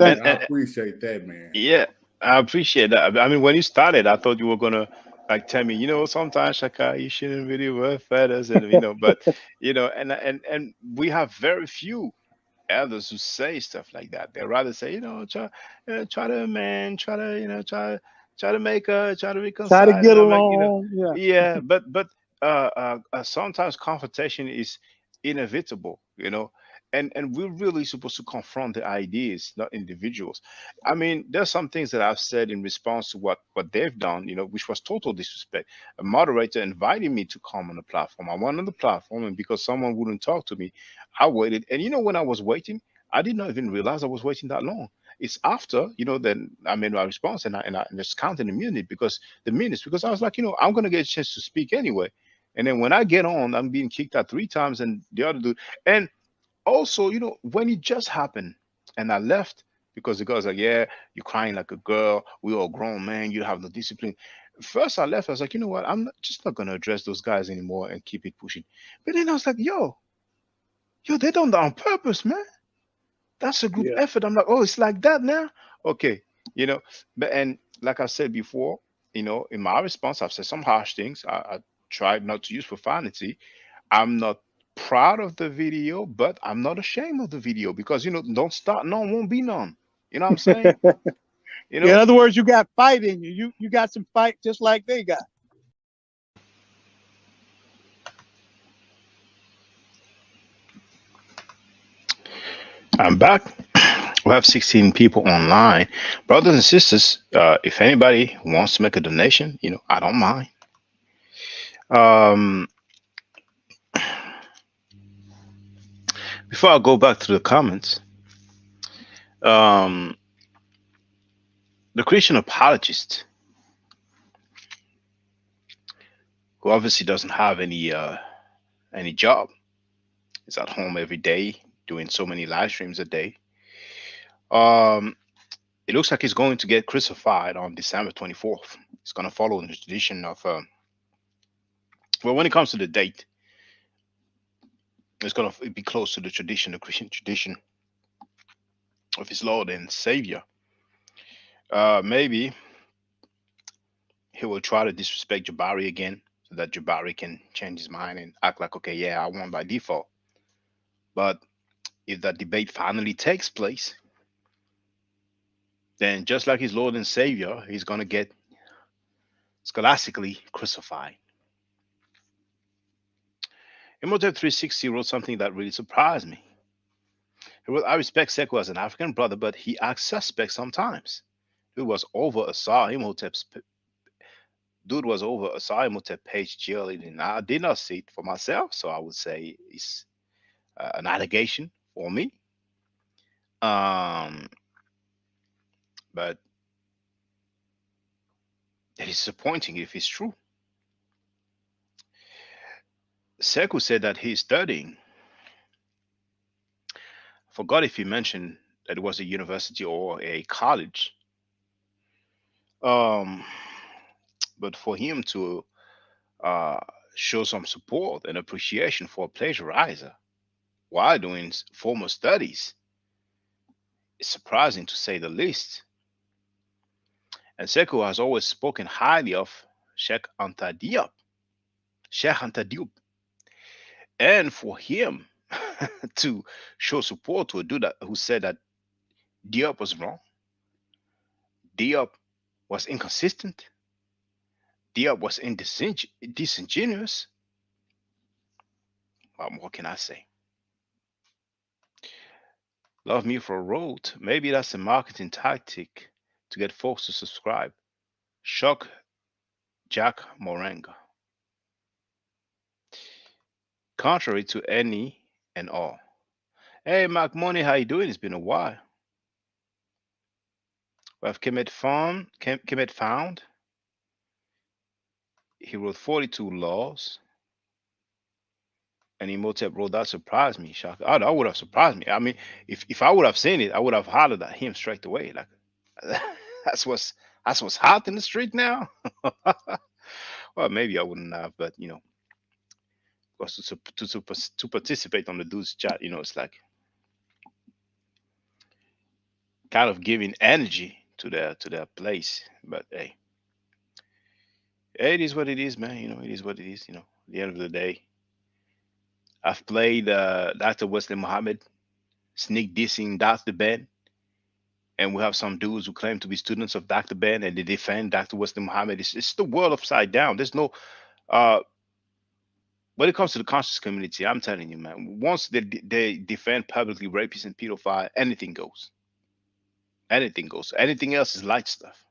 I appreciate that, man. Yeah, I appreciate that. I mean, when you started, I thought you were gonna like tell me, sometimes Shaka, you shouldn't really wear feathers, and but and we have very few elders who say stuff like that. They rather say, try to amend, try to, try to try to Try to reconcile. get And I'm like, along. Yeah. yeah, but sometimes confrontation is inevitable, and we're really supposed to confront the ideas, not individuals. I mean, there's some things that I've said in response to what they've done, which was total disrespect. A moderator invited me to come on the platform. I went on the platform, and because someone wouldn't talk to me, I waited. And when I was waiting, I did not even realize I was waiting that long. It's after, then I made my response, and I just counted the minutes, because I was like, I'm gonna get a chance to speak anyway. And then when I get on, I'm being kicked out 3 times, and the other dude. And also, when it just happened, and I left because the girl's like, "Yeah, you're crying like a girl. We all grown man. You have no discipline." First, I left. I was like, you know what? I'm just not gonna address those guys anymore and keep it pushing. But then I was like, yo, they done that on purpose, man. That's a group Yeah. effort. I'm like, oh, it's like that now. Okay, but and like I said before, in my response, I've said some harsh things. I tried not to use profanity. I'm not proud of the video, but I'm not ashamed of the video, because don't start none, won't be none. You know what I'm saying? In other words, you got fight in you. You got some fight just like they got. I'm back. We have 16 people online. Brothers and sisters, if anybody wants to make a donation, I don't mind. Um, Before I go back to the comments, um, the Christian apologist, who obviously doesn't have any job, is at home every day doing so many live streams a day. Um, it looks like he's going to get crucified on December 24th. He's going to follow in the tradition of, well, when it comes to the date, it's going to be close to the tradition, the Christian tradition of his Lord and Savior. Maybe he will try to disrespect Jabari again, so that Jabari can change his mind and act like, okay, yeah, I won by default. But if that debate finally takes place, then just like his Lord and Savior, he's going to get scholastically crucified. Imhotep 360 wrote something that really surprised me. He wrote, I respect Sekou as an African brother, but he acts suspect sometimes. Dude was over Asar Imhotep's dude was over Asar Imhotep page cheerleading. I did not see it for myself, so I would say it's an allegation for me. Um, but it is disappointing if it's true. Sekou said that he's studying. Forgot if he mentioned that it was a university or a college. Um, but for him to uh, show some support and appreciation for a plagiarizer while doing formal studies is surprising to say the least. And Sekou has always spoken highly of Sheikh Anta Diop. Sheikh Anta Diop. And for him to show support to a dude who said that Diop was wrong, Diop was inconsistent, Diop was disingenuous. What more can I say? Love Me for a Road. Maybe that's a marketing tactic to get folks to subscribe. Shock Jack Morenga. Contrary to any and all. Hey, Mark Money, how you doing? It's been a while. We have Kemet found. He wrote 42 laws. And Imhotep wrote that surprised me. Shock. Oh, that would have surprised me. I mean, if I would have seen it, I would have hollered at him straight away. Like that's what's that's what's hot in the street now. Well, maybe I wouldn't have, but because to participate on the dude's chat, it's like kind of giving energy to their place. But hey, it is what it is, man. It is what it is. At the end of the day, I've played Dr. Wesley Muhammad sneak dissing Dr. Ben, and we have some dudes who claim to be students of Dr. Ben and they defend Dr. Wesley Muhammad. It's the world upside down. There's no uh when it comes to the conscious community, I'm telling you, man, once they defend publicly rapists and pedophile, anything goes. Anything goes. Anything else is light stuff.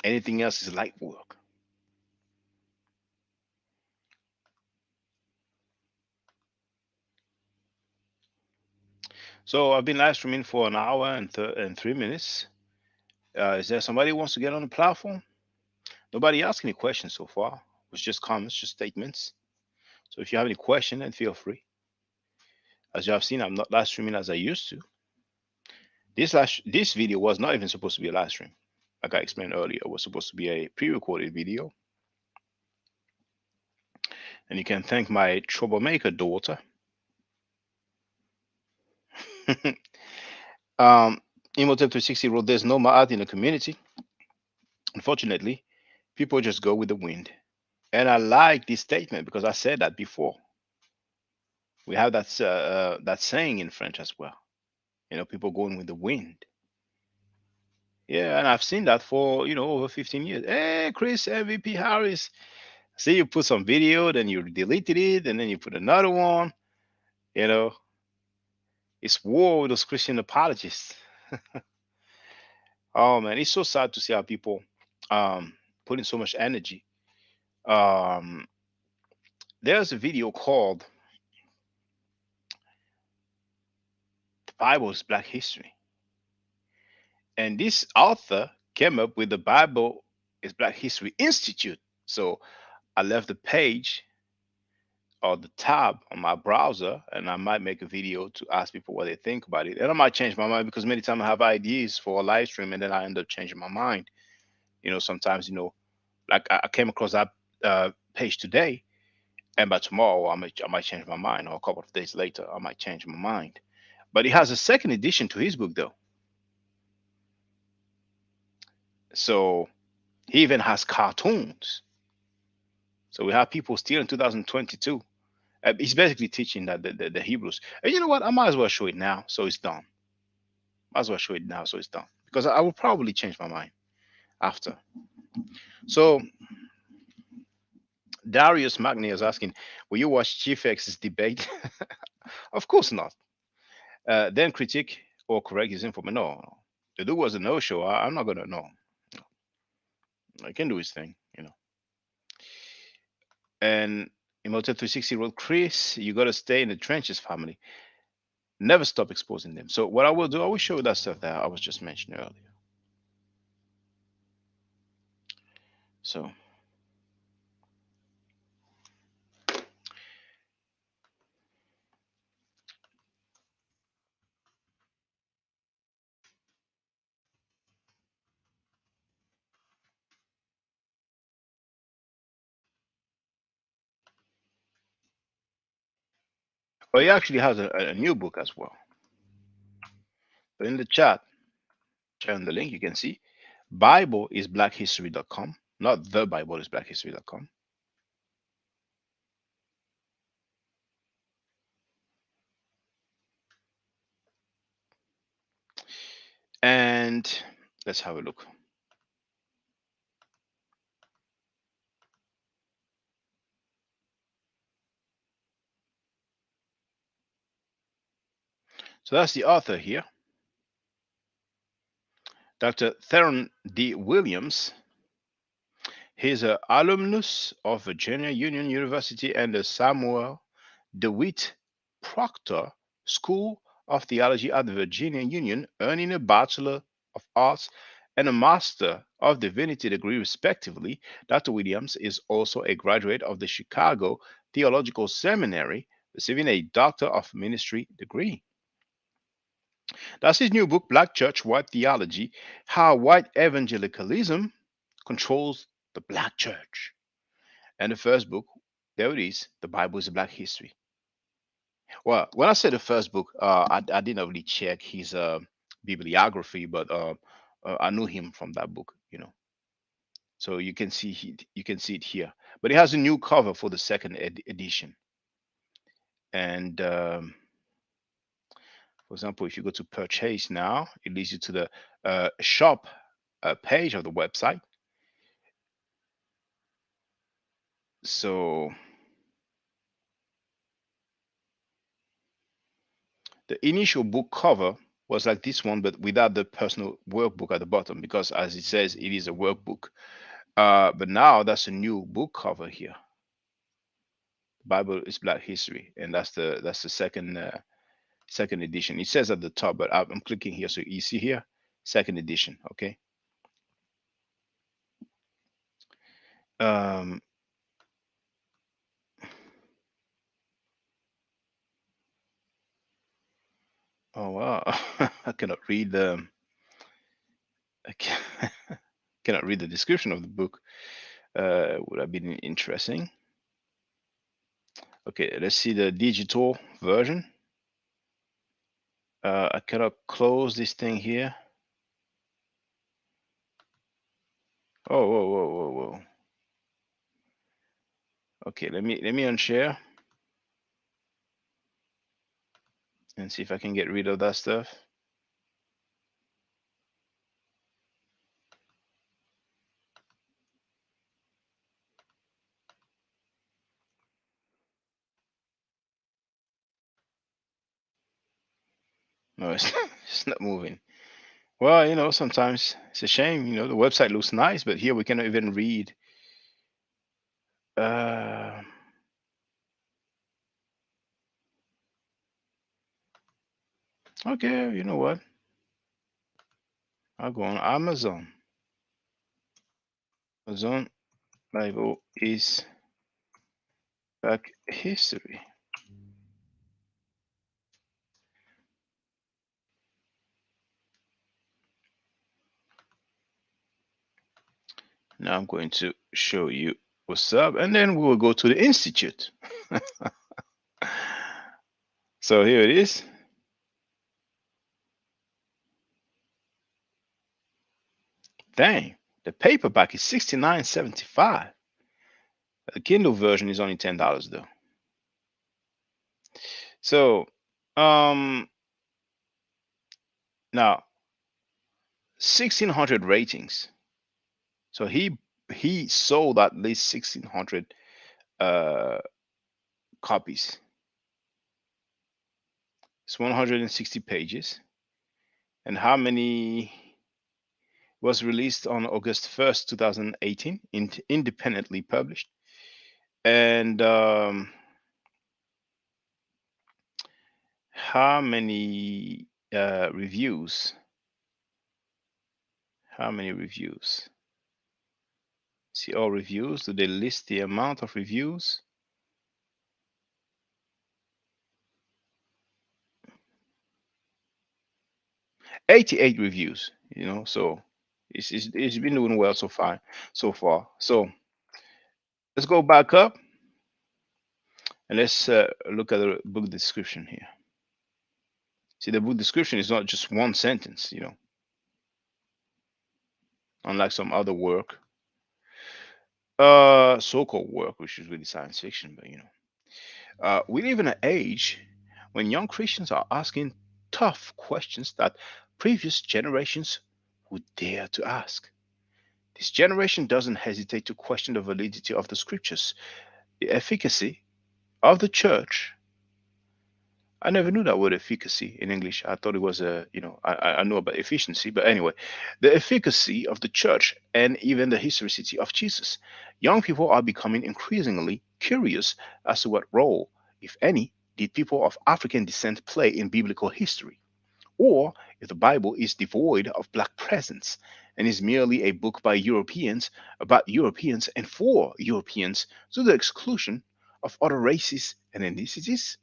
Anything else is light work. So I've been live streaming for an hour and 3 minutes. Is there somebody who wants to get on the platform? Nobody asked any questions so far. It was just comments, just statements. So if you have any question, then feel free. As you have seen, I'm not live streaming as I used to. This video was not even supposed to be a live stream. Like I explained earlier, it was supposed to be a pre-recorded video. And you can thank my troublemaker daughter. Imhotep 360 wrote, there's no ma'at in the community. Unfortunately, people just go with the wind. And I like this statement because I said that before. We have that saying in French as well. People going with the wind. Yeah, and I've seen that for over 15 years. Hey, Chris MVP Harris. See, you put some video, then you deleted it, and then you put another one. You know, it's war with those Christian apologists. Oh man, it's so sad to see how people putting so much energy. Um, there's a video called "The Bible's Black History," and this author came up with the Bible is Black History Institute. So I left the page or the tab on my browser, and I might make a video to ask people what they think about it. And I might change my mind because many times I have ideas for a live stream, and then I end up changing my mind. Sometimes like I came across that page today, and by tomorrow I might change my mind, or a couple of days later I might change my mind. But he has a second edition to his book though, so he even has cartoons. So we have people still in 2022. He's basically teaching that the Hebrews. And you know what? I might as well show it now, so it's done. Might as well show it now, so it's done. Because I will probably change my mind after. So Darius Magni is asking, will you watch Chief X's debate? Of course not. then critique or correct his information. No, no. The dude was a no-show. I'm not gonna know. I can do his thing, you know. And Imhotep 360 wrote, Chris, you gotta stay in the trenches, family. Never stop exposing them. So what I will do, I will show you that stuff that I was just mentioning earlier. So but he actually has a new book as well. So in the chat, sharing the link, you can see Bible is blackhistory.com, not the Bible is blackhistory.com. And let's have a look. So that's the author here, Dr. Theron D. Williams. He's an alumnus of Virginia Union University and the Samuel DeWitt Proctor School of Theology at the Virginia Union, earning a Bachelor of Arts and a Master of Divinity degree, respectively. Dr. Williams is also a graduate of the Chicago Theological Seminary, receiving a Doctor of Ministry degree. That's his new book, Black Church, White Theology: How White Evangelicalism Controls the Black Church. And the first book, there it is, The Bible is a Black History. Well, when I say the first book, I didn't really check his bibliography, but I knew him from that book, you know. So you can see it here. But it has a new cover for the second edition. And for example, if you go to purchase now, it leads you to the shop page of the website. So the initial book cover was like this one, but without the personal workbook at the bottom, because as it says, it is a workbook. But now that's a new book cover here. Bible is Black History, and that's the second edition. It says at the top, but I'm clicking here, so you see here, second edition. Okay. Um, oh wow, I cannot read the I cannot read the description of the book. Would have been interesting. Okay, let's see the digital version. I cannot close this thing here. Oh, whoa, whoa, whoa, whoa. Okay, let me unshare and see if I can get rid of that stuff. No, it's not moving. Well, you know, sometimes it's a shame. You know, the website looks nice, but here we cannot even read. Uh, okay, you know what? I'll go on Amazon. Amazon Bible is Black History. Now I'm going to show you what's up, and then we will go to the Institute. So here it is. Dang, the paperback is $69.75. The Kindle version is only $10 though. So, now 1,600 ratings. So he sold at least 1,600 copies. It's 160 pages. And how many was released on August 1st, 2018, independently published. And how many reviews? How many reviews? See all reviews. Do they list the amount of reviews? 88 reviews. So it's been doing well so far. So let's go back up and let's look at the book description here. See, the book description is not just one sentence. Unlike some other work, so-called work, which is really science fiction. But we live in an age when young Christians are asking tough questions that previous generations would dare to ask. This generation doesn't hesitate to question the validity of the scriptures, the efficacy of the church. I never knew that word efficacy in English. I thought it was I know about efficiency, but anyway, the efficacy of the church and even the historicity of Jesus. Young people are becoming increasingly curious as to what role, if any, did people of African descent play in biblical history, or if the Bible is devoid of black presence and is merely a book by Europeans about Europeans and for Europeans to the exclusion of other races and ethnicities.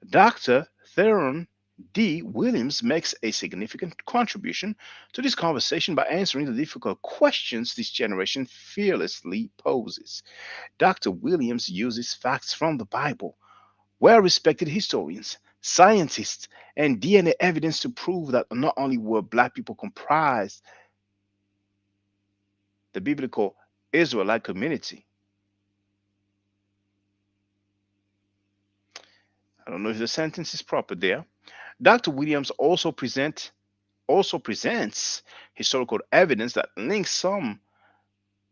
Dr. Theron D. Williams makes a significant contribution to this conversation by answering the difficult questions this generation fearlessly poses. Dr. Williams uses facts from the Bible, well respected historians, scientists, and DNA evidence to prove that not only were black people comprised the biblical Israelite community. I don't know if the sentence is proper there. Dr. Williams also presents historical evidence that links some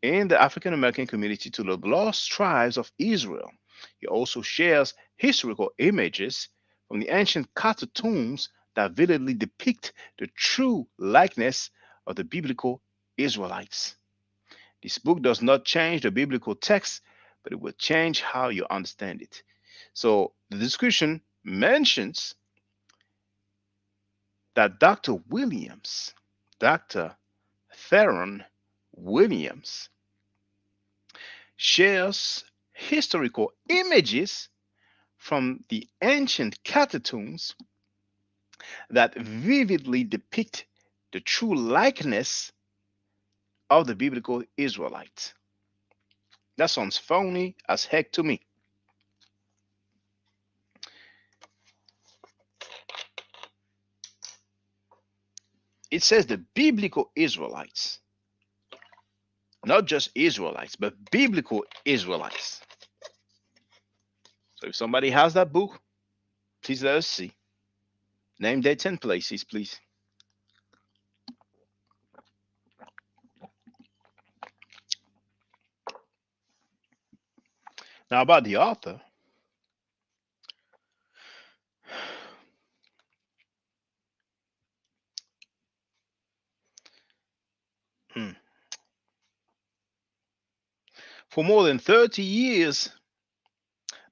in the African American community to the lost tribes of Israel. He also shares historical images from the ancient catacombs that vividly depict the true likeness of the biblical Israelites. This book does not change the biblical text, but it will change how you understand it. So the description mentions that Dr. Theron Williams, shares historical images from the ancient catacombs that vividly depict the true likeness of the biblical Israelites. That sounds phony as heck to me. It says the biblical Israelites, not just Israelites, but biblical Israelites. So if somebody has that book, please let us see. Name dates and places, please. Now, about the author, hmm, for more than 30 years,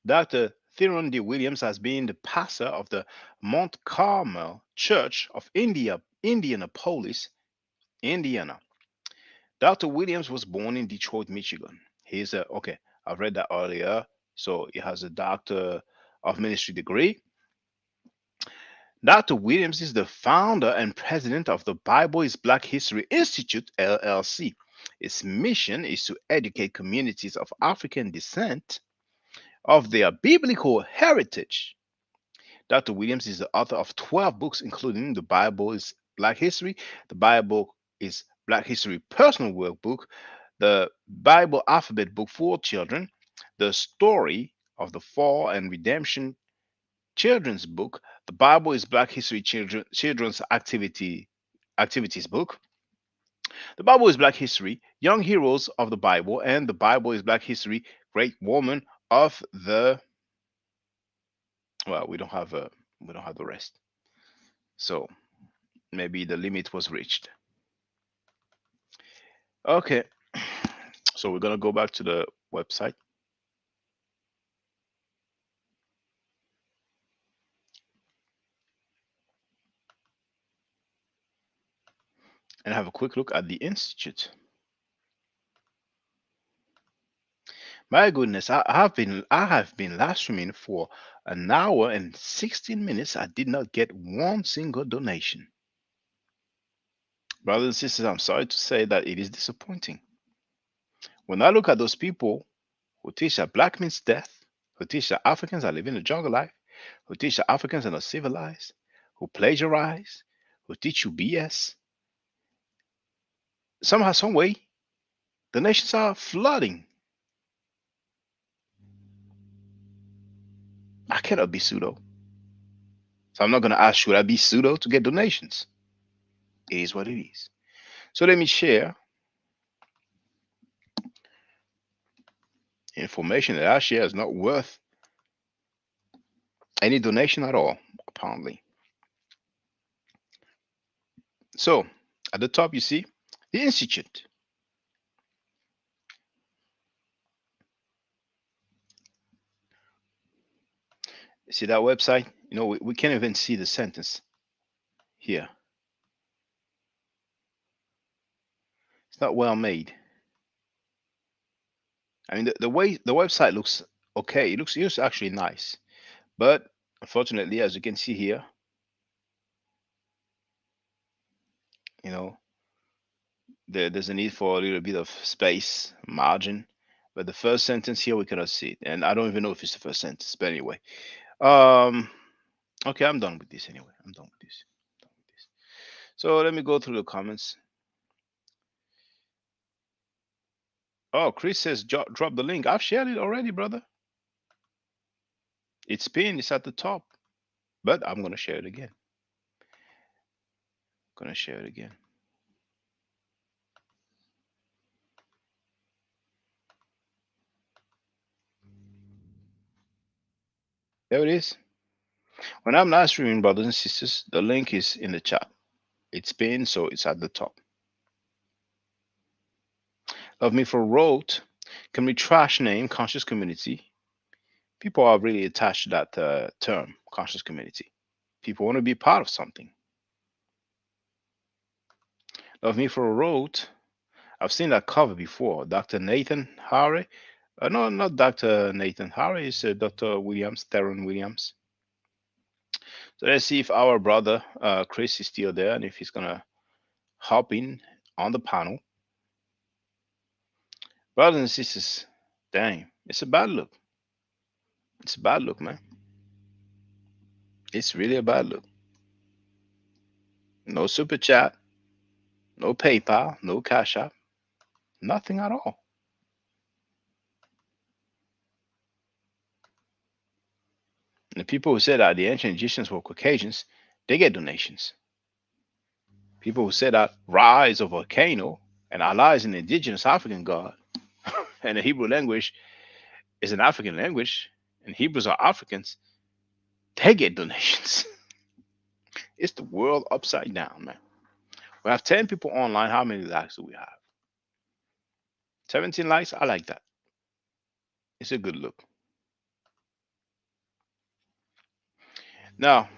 Dr. Theron D. Williams has been the pastor of the Mount Carmel Church of Indianapolis, Indiana. Dr. Williams was born in Detroit, Michigan. He's a, okay, I've read that earlier. So he has a Doctor of Ministry degree. Dr. Williams is the founder and president of the Bible is Black History Institute, LLC. Its mission is to educate communities of African descent of their biblical heritage. Dr. Williams is the author of 12 books, including The Bible is Black History, The Bible is Black History Personal Workbook, The Bible Alphabet Book for Children, The Story of the Fall and Redemption Children's Book, The Bible is Black History Children's Activities Book, The Bible is Black History, Young Heroes of the Bible, and The Bible is Black History, Great Woman of the, well, we don't have We don't have the rest. So maybe the limit was reached. Okay. So we're gonna go back to the website and have a quick look at the institute. My goodness, I have been live streaming for an hour and 16 minutes. I did not get one single donation. Brothers and sisters, I'm sorry to say that it is disappointing. When I look at those people who teach that black means death, who teach that Africans are living a jungle life, who teach that Africans are not civilized, who plagiarize, who teach you BS, somehow, some way, the nations are flooding. I cannot be pseudo. So I'm not going to ask, should I be pseudo to get donations? It is what it is. So let me share information that I share is not worth any donation at all, apparently. So at the top, you see the Institute. See that website? We can't even see the sentence here. It's not well made. I mean, the way the website looks okay, it looks actually nice, but unfortunately, as you can see here, you know, there's a need for a little bit of space margin. But the first sentence here we cannot see it, and I don't even know if it's the first sentence. But anyway, um, okay, I'm done with this anyway. I'm done with this. Done with this. So let me go through the comments. Oh, Chris says drop the link. I've shared it already, brother. It's pinned. It's at the top. But I'm gonna share it again. Gonna share it again. There it is. When I'm live streaming, brothers and sisters, the link is in the chat. It's pinned, so it's at the top. Love Me for wrote, can we trash name conscious community? People are really attached to that term, conscious community. People want to be part of something. Love Me for wrote, I've seen that cover before. Dr. Nathan Harry. No, not Dr. Nathan Harry. It's Dr. Williams, Theron Williams. So let's see if our brother Chris is still there and if he's gonna hop in on the panel. Brothers and sisters, dang, it's a bad look. It's a bad look, man. It's really a bad look. No super chat, no PayPal, no Cash App, nothing at all. And the people who said that the ancient Egyptians were Caucasians, they get donations. People who said that Ra is a volcano and Allah is an indigenous African god, and the Hebrew language is an African language, and Hebrews are Africans, they get donations. It's the world upside down, man. We have 10 people online. How many likes do we have? 17 likes. I like that. It's a good look. Now,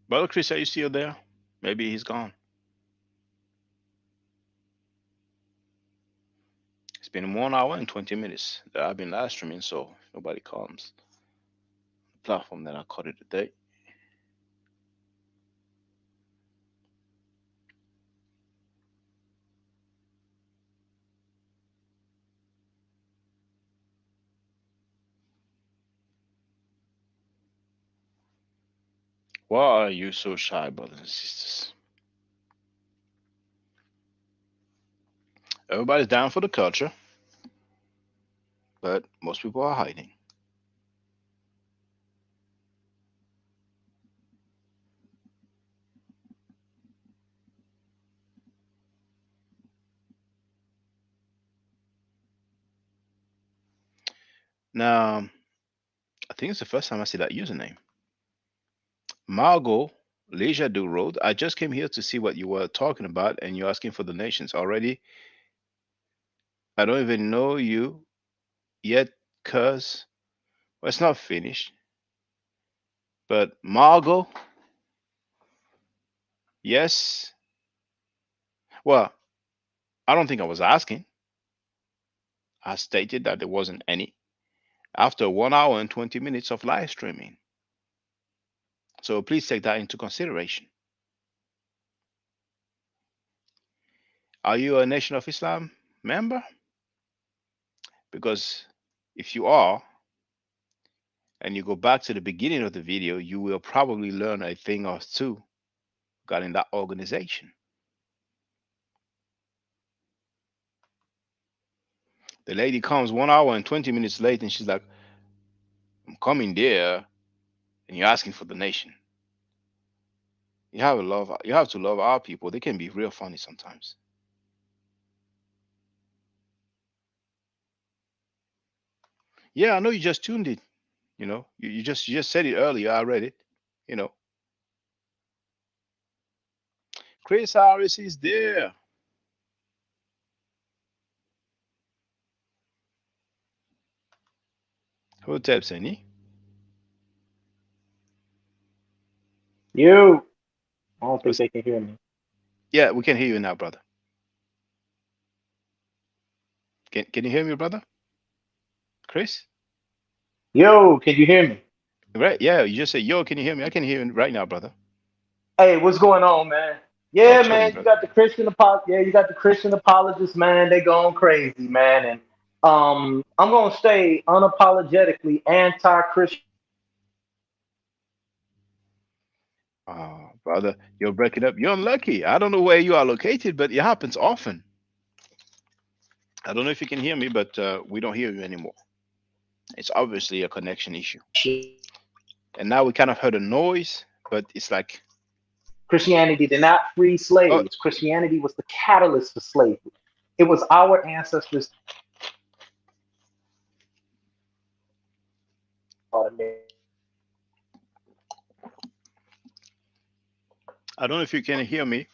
Brother Chris, are you still there? Maybe he's gone. It's been 1 hour and 20 minutes that I've been live streaming, so if nobody comes. The platform that I caught it today. Why are you so shy, brothers and sisters? Everybody's down for the culture, but most people are hiding. Now, I think it's the first time I see that username. Margot Leisure Do Road. I just came here to see what you were talking about, and you're asking for donations already. I don't even know you yet, cuz well, it's not finished. But Margot, yes. Well, I don't think I was asking. I stated that there wasn't any after 1 hour and 20 minutes of live streaming. So please take that into consideration. Are you a Nation of Islam member? Because if you are, and you go back to the beginning of the video, you will probably learn a thing or two regarding that organization. The lady comes 1 hour and 20 minutes late and she's like, I'm coming there and you're asking for the nation. You have to love our people. They can be real funny sometimes. Yeah, I know you just tuned it. You just said it earlier. I read it. You know, Chris Harris is there. Hotep Seni. You. I don't think What's- they can hear me. Yeah, we can hear you now, brother. Can you hear me, brother? Chris? Yo, can you hear me? Right? Yeah, you just said, yo, can you hear me? I can hear you right now, brother. Hey, what's going on, man? Oh, Yeah, chilling, man, you brother. got the you got the Christian apologists, man. They going crazy, man. And I'm gonna stay unapologetically anti-Christian. Oh, brother, you're breaking up. You're unlucky. I don't know where you are located, but it happens often. I don't know if you can hear me, but we don't hear you anymore. It's obviously a connection issue. And now we kind of heard a noise, but it's like, Christianity did not free oh, slaves. Christianity was the catalyst for slavery. It was our ancestors. I don't know if you can hear me,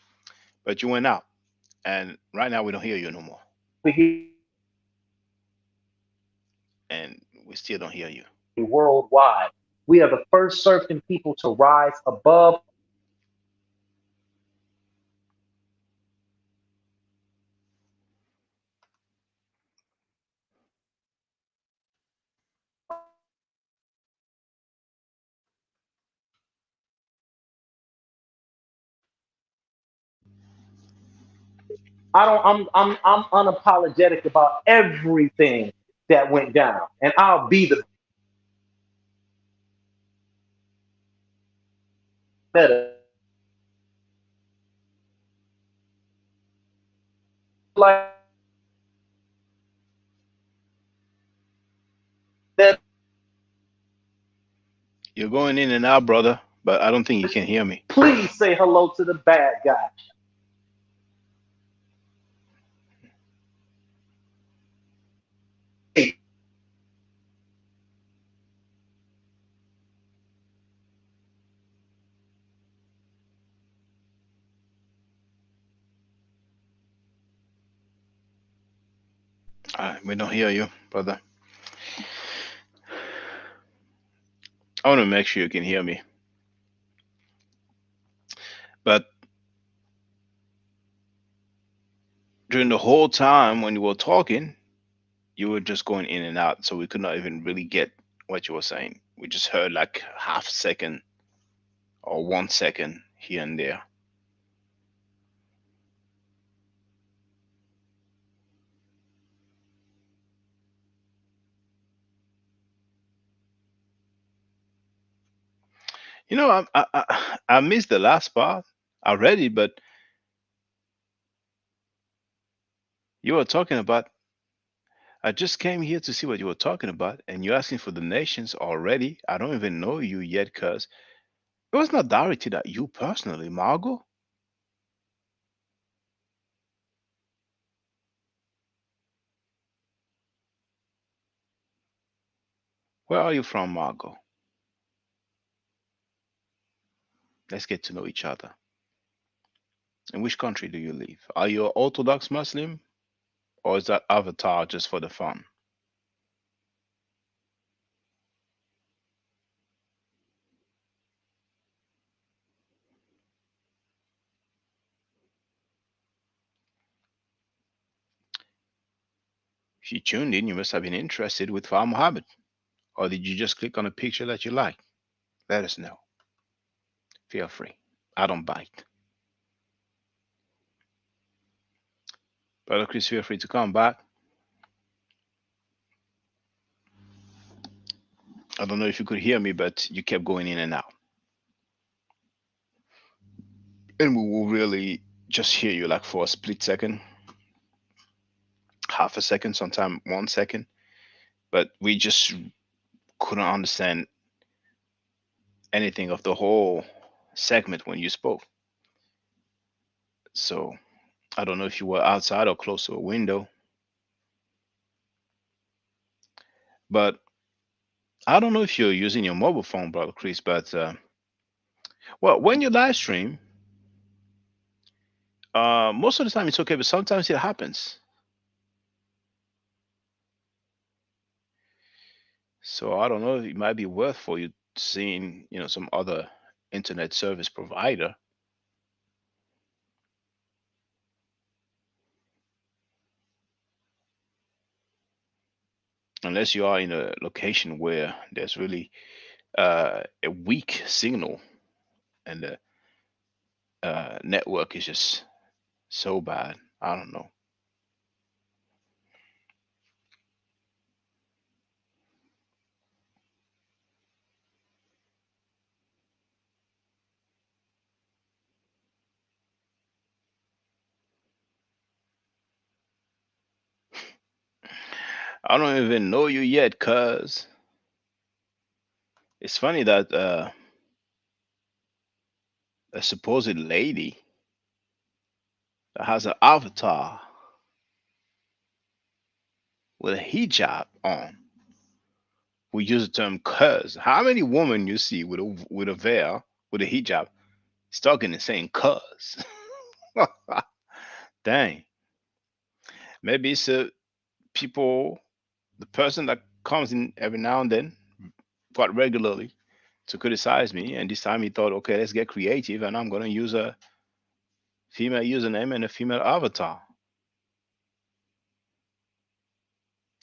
but you went out. And right now we don't hear you no more. And we still don't hear you. Worldwide, we are the first serpent people to rise above. I don't. I'm unapologetic about everything that went down, and I'll be the better. Like that. You're going in and out, brother, but I don't think you can hear me. Please say hello to the bad guy. Hey, We don't hear you, brother. I want to make sure you can hear me. But during the whole time when you were talking, you were just going in and out, so we could not even really get what you were saying. We just heard like half second or 1 second here and there. I missed the last part. I read it, but you were talking about. I just came here to see what you were talking about, and you're asking for the nations already. I don't even know you yet, cuz it was not directed at you personally, Margot. Where are you from, Margot? Let's get to know each other. In which country do you live? Are you an Orthodox Muslim, or is that avatar just for the fun? If you tuned in, you must have been interested with Far Muhammad. Or did you just click on a picture that you like? Let us know. Feel free. I don't bite. Brother Chris, feel free to come back. I don't know if you could hear me, but you kept going in and out. And we will really just hear you like for a split second, half a second, sometime 1 second. But we just couldn't understand anything of the whole segment when you spoke. So I don't know if you were outside or close to a window, but I don't know if you're using your mobile phone, Brother Chris, but well, when you live stream, most of the time it's okay, but sometimes it happens. So I don't know. It might be worth for you seeing, some other internet service provider, unless you are in a location where there's really a weak signal and the network is just so bad. I don't know. I don't even know you yet, cuz it's funny that a supposed lady that has an avatar with a hijab on, we use the term cuz. How many women you see with a veil, with a hijab, is talking and saying cuz? Dang. Maybe it's people, the person that comes in every now and then, quite regularly, to criticize me. And this time he thought, okay, let's get creative, and I'm going to use a female username and a female avatar.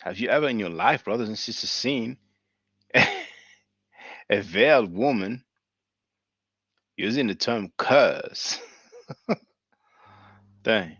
Have you ever in your life, brothers and sisters, seen a veiled woman using the term cuz? Dang.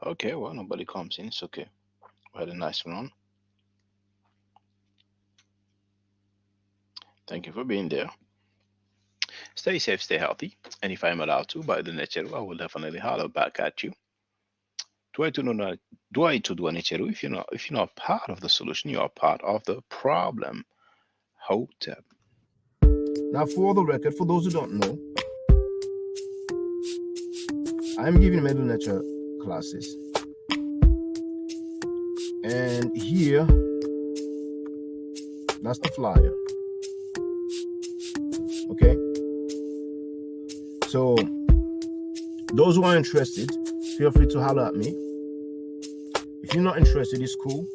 Okay, well, nobody comes in. It's okay. We had a nice run. Thank you for being there. Stay safe, stay healthy. And if I'm allowed to, by the nature, I will definitely holler back at you. Do I to do an if you're not part of the solution, you are part of the problem. Hotep. Now, for the record, for those who don't know, I'm giving Medu Nature classes. And here, that's the flyer. Okay. So those who are interested, feel free to holler at me. If you're not interested, it's cool.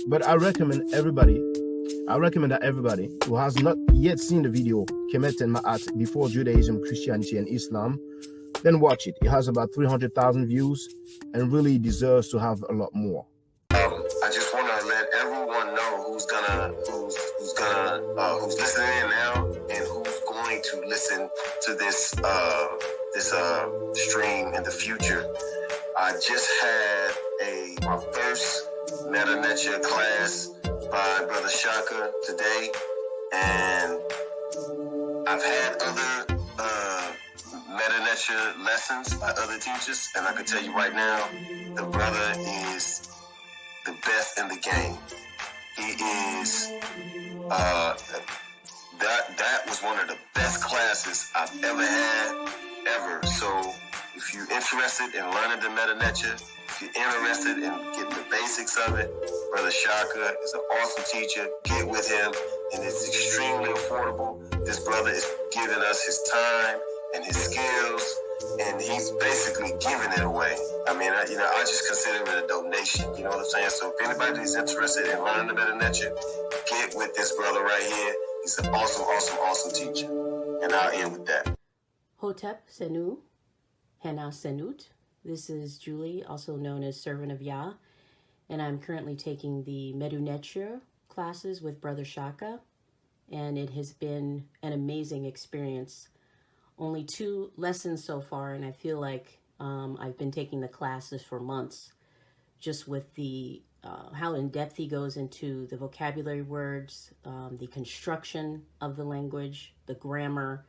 But I recommend that everybody who has not yet seen the video Kemet and Ma'at before Judaism, Christianity, and Islam, then watch it. It has about 300,000 views and really deserves to have a lot more. I just want to let everyone know who's listening in now and who's going to listen to this stream in the future. I just had my first Meta class by Brother Shaka today, and I've had other Meta lessons by other teachers, and I can tell you right now, the brother is the best in the game. He is that was one of the best classes I've ever had, ever. So if you're interested in learning the Meta, if you're interested in getting the basics of it, Brother Shaka is an awesome teacher. Get with him, and it's extremely affordable. This brother is giving us his time and his skills, and he's basically giving it away. I mean, I just consider it a donation. You know what I'm saying? So if anybody is interested in learning the Meta, get with this brother right here. He's an awesome teacher. And I'll end with that. Hotep Senu, Hena Senut. This is Julie, also known as Servant of Yah, and I'm currently taking the Medunetcher classes with Brother Shaka, and it has been an amazing experience. Only 2 lessons so far, and I feel like I've been taking the classes for months, just with the how in depth he goes into the vocabulary words, the construction of the language, the grammar.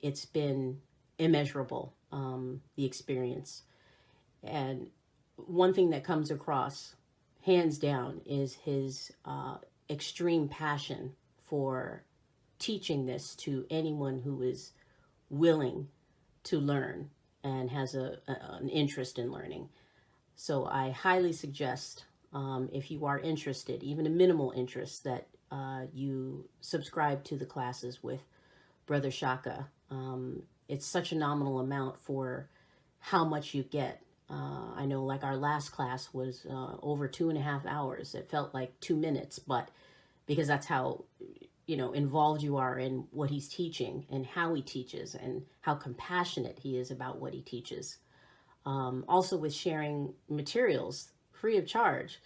It's been immeasurable, the experience. And one thing that comes across, hands down, is his extreme passion for teaching this to anyone who is willing to learn and has an interest in learning. So I highly suggest, if you are interested, even a minimal interest, that you subscribe to the classes with Brother Shaka. It's such a nominal amount for how much you get. I know, like, our last class was over 2.5 hours. It felt like 2 minutes, but because that's how, involved you are in what he's teaching and how he teaches and how compassionate he is about what he teaches. Also with sharing materials free of charge,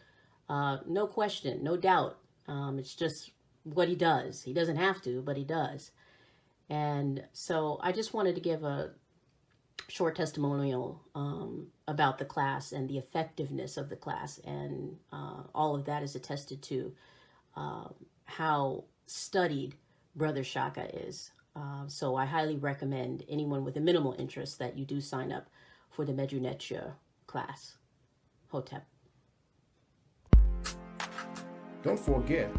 no question, no doubt. It's just what he does. He doesn't have to, but he does. And so I just wanted to give a short testimonial about the class and the effectiveness of the class. And all of that is attested to how studied Brother Shaka is. So I highly recommend anyone with a minimal interest that you do sign up for the Medunetcher class. Hotep. Don't forget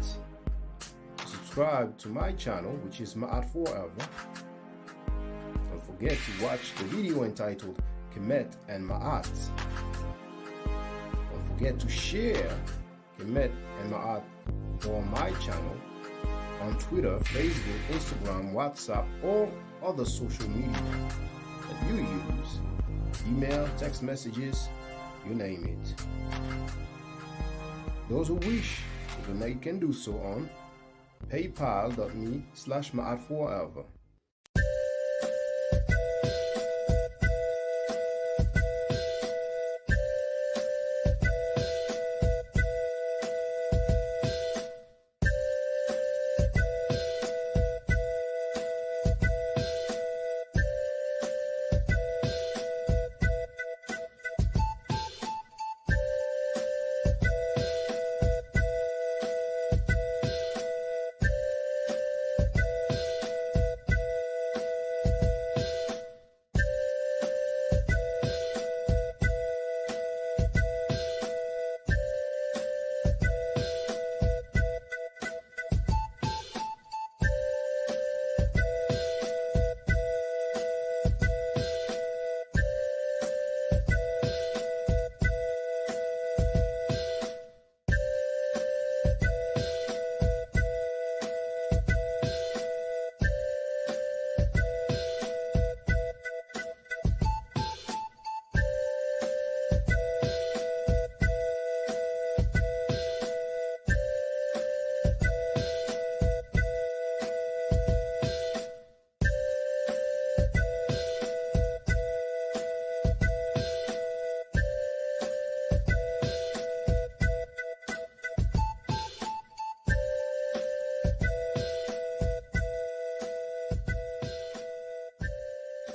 to subscribe to my channel, which is Ma'at Forever. Don't forget to watch the video entitled Kemet and Ma'at. Don't forget to share Kemet and Ma'at on my channel on Twitter, Facebook, Instagram, WhatsApp, or other social media that you use. Email, text messages, you name it. Those who wish to donate can do so on paypal.me/Ma'at Forever.